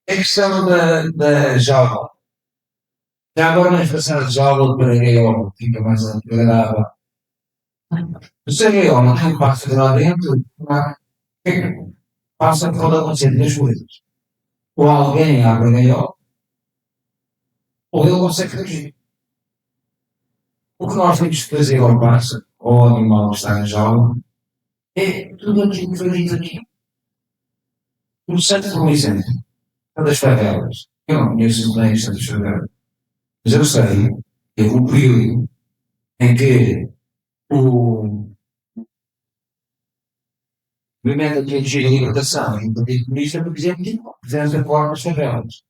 A questão da jaula. Já agora na expressão de jaula para gaiola, fica mais agradável. Se a gaiola não passa de lá dentro, passa pode acontecer duas coisas. Ou alguém abre a gaiola, ou ele consegue fugir. O que nós temos que fazer ao pássaro, ou ao animal que está na jaula, é tudo aquilo que foi dito aqui. Começando por um exemplo, das favelas. Eu não conheço bem as favelas, mas eu sei que houve um período em que o movimento de energia e libertação e o Partido Comunista, por exemplo, fizeram a forma as favelas.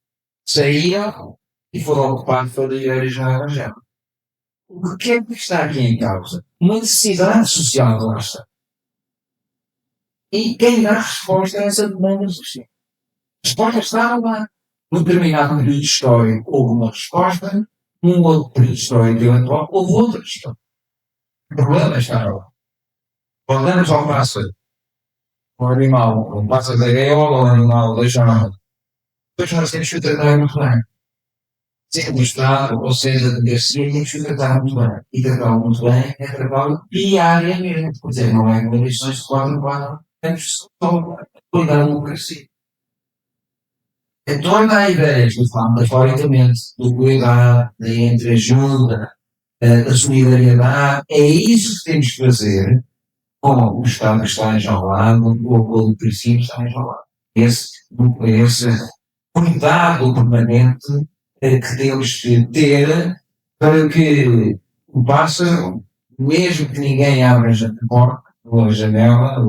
Saíram e foram ocupados pela igreja evangélica. O que é que está aqui em causa? Uma necessidade social de lá está. E quem dá resposta a essa demanda social? A resposta estava lá. Num determinado período histórico houve uma resposta, num outro período histórico eventual houve outra questão. O problema está lá. Voltamos ao pássaro. O animal, o pássaro da gaiola, o animal da jaula. Depois nós temos que o tratar muito bem. Seja do Estado, ou seja da DSI, temos que o tratar muito bem. E tratá-lo muito bem é tratá-lo diariamente. Quer dizer, não é com eleições de 4 em 4 anos, temos que cuidar da democracia. É toda a ideia que falamos metaforicamente do cuidado, da entreajuda, da solidariedade, é isso que temos que fazer com o Estado que está enjaulado, ou com o princípio que está enjaulado. Esse cuidado permanente que temos que ter para que o pássaro, mesmo que ninguém abra a porta ou a janela,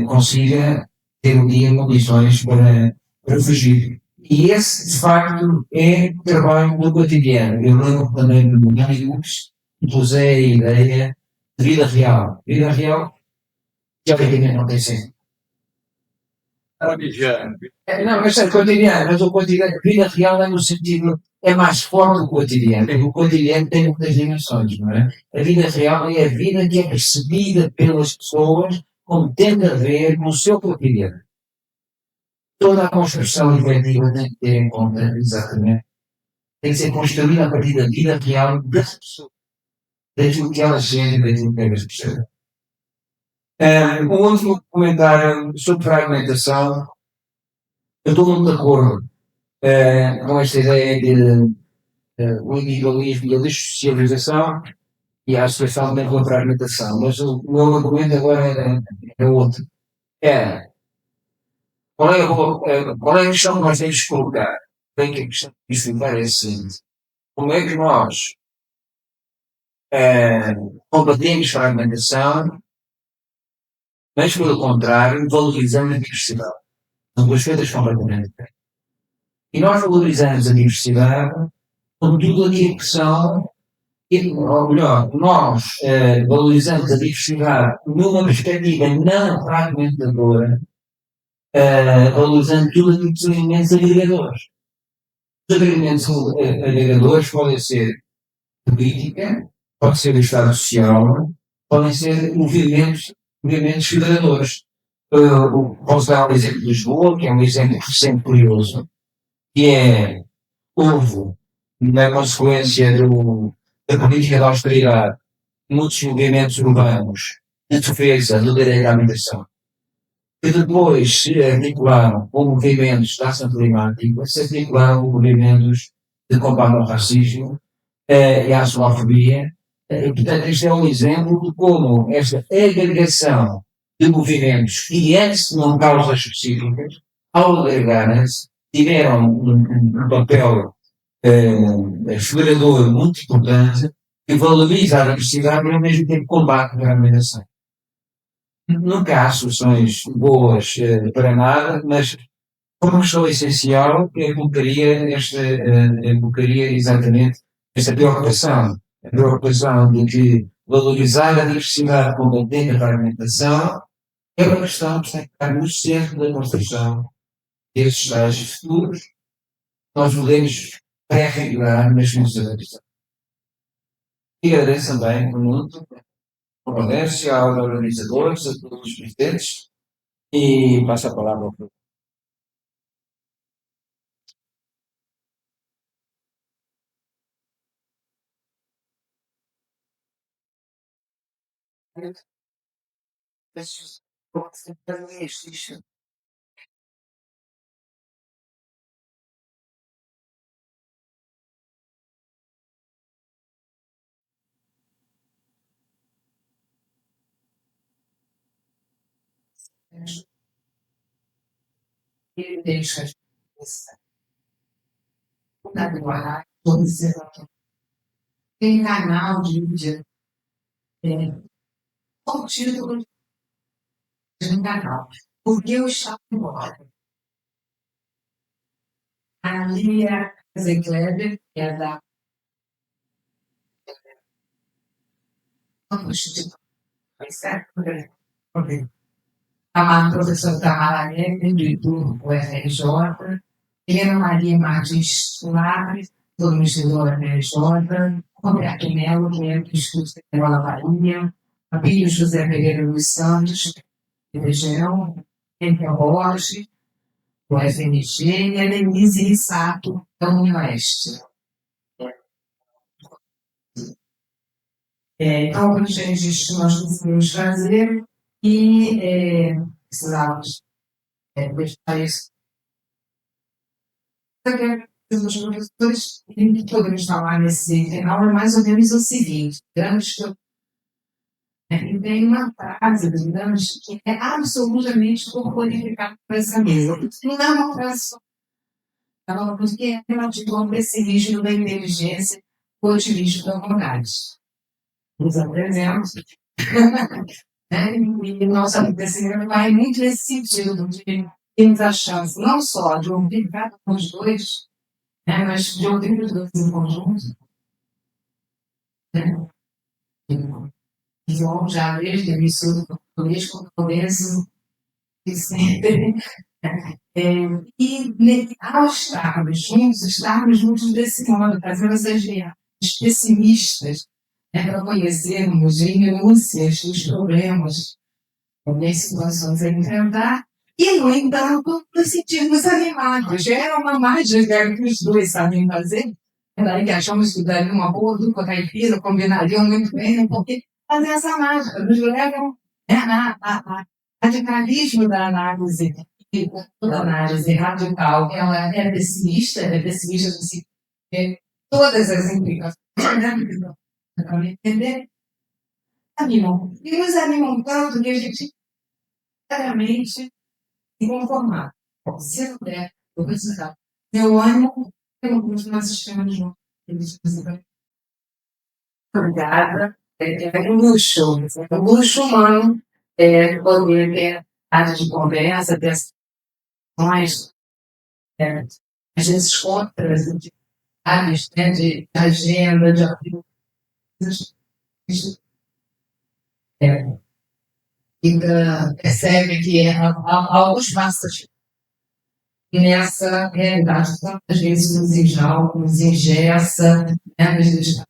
consiga ter um dia condições para fugir. E esse, de facto, é o trabalho do cotidiano. Eu lembro também do Dani Lux, que pusei a ideia de vida real. Vida real teoricamente não tem sentido. Mediano. Não, mas é cotidiano, mas o cotidiano, a vida real é no sentido, é mais forte do que o cotidiano, porque o cotidiano tem muitas dimensões, não é? A vida real é a vida que é percebida pelas pessoas como tende a ver no seu cotidiano. Toda a construção efetiva tem que ter em conta, exatamente, tem que ser construída a partir da vida real das pessoas, daquilo que elas sentem, daquilo que elas percebem. Um último comentário sobre fragmentação. Eu estou muito de acordo com esta ideia de o individualismo e a dessocialização e a associação também com a fragmentação. Mas o meu argumento agora é outro. Qual é a questão que nós temos que colocar? Tem que a questão de explicar é a seguinte. Como é que nós combatemos fragmentação, mas pelo contrário valorizamos a diversidade? São duas coisas completamente diferentes. E nós valorizamos a diversidade com tudo aquilo que são, ou melhor, nós valorizamos a diversidade numa perspectiva não fragmentadora, valorizando tudo aquilo que são elementos agregadores. Os elementos agregadores podem ser política, pode ser o Estado Social, podem ser movimentos federadores. Posso dar um exemplo de Lisboa, que é um exemplo sempre curioso, que é, houve, na consequência da política de austeridade, muitos movimentos urbanos de defesa do direito à habitação, que depois se articularam com movimentos de ação climática, se articularam com movimentos de combate ao racismo e à xenofobia. Portanto, este é um exemplo de como esta agregação de movimentos que antes tinham causas específicas, ao agregarem-se, tiveram um papel federador muito importante que valoriza a diversidade e ao mesmo tempo combate a fragmentação. Nunca há soluções boas para nada, mas uma questão essencial que evocaria exatamente esta preocupação. A preocupação de que valorizar a diversidade combatendo a fragmentação é uma questão que tem que estar no centro da construção desses estágios futuros. Nós podemos pré-regular nas funções da questão. E agradeço também muito a conversa, aos organizadores, a todos os presentes, e passo a palavra ao professor. Tem canal de mídia, qual o título de um canal? Porque eu estava embora. A Lia Zekleber, que é da a professora Tamara Neves, do UFRJ, Helena Maria Martins Soares, do Instituto UFRJ, Roberto Melo, que é do Instituto Escola Bahia, Abílio José Pereira Luiz Santos, de região, Henrique Rocha, do FMG, e a Denise Rissato, da Unioeste. Então, o que nós conseguimos fazer e precisávamos deixar isso. Os professores que podemos falar nesse canal é mais ou menos o seguinte: tem uma frase, digamos, que é absolutamente corporificada para essa mesa. Não é uma frase só. Porque é relativo ao pessimismo da inteligência, o otimismo da vontade. Nos apresentamos. E nossa pensamento vai muito nesse sentido, de termos a chance não só de ouvir cada um dos dois, mas de ouvir os dois em conjunto. Então, já desde o início talvez com começo e sempre. E ao estarmos juntos desse modo, fazendo essas viagens pessimistas, para conhecermos em minúcias os problemas, as situações a enfrentar, e, no entanto, nos sentirmos animados. Era uma mágica que os dois sabem fazer. Daí que achamos que daria uma boa dupla caipira, combinariam muito bem, porque fazer essa mágica nos levam a radicalismo da análise. E toda análise radical, ela é pessimista assim, todas as implicações, para entender, animam. E nos animam tanto que a gente, claramente, se conformar. Se eu puder, eu vou precisar. Eu amo, eu não continuar sistema de novo. Obrigada. É um luxo, um luxo humano, poder ter área de conversa, ter as às vezes outras áreas, de agenda, de e percebe que há alguns passos nessa realidade, às vezes nos engessa, às vezes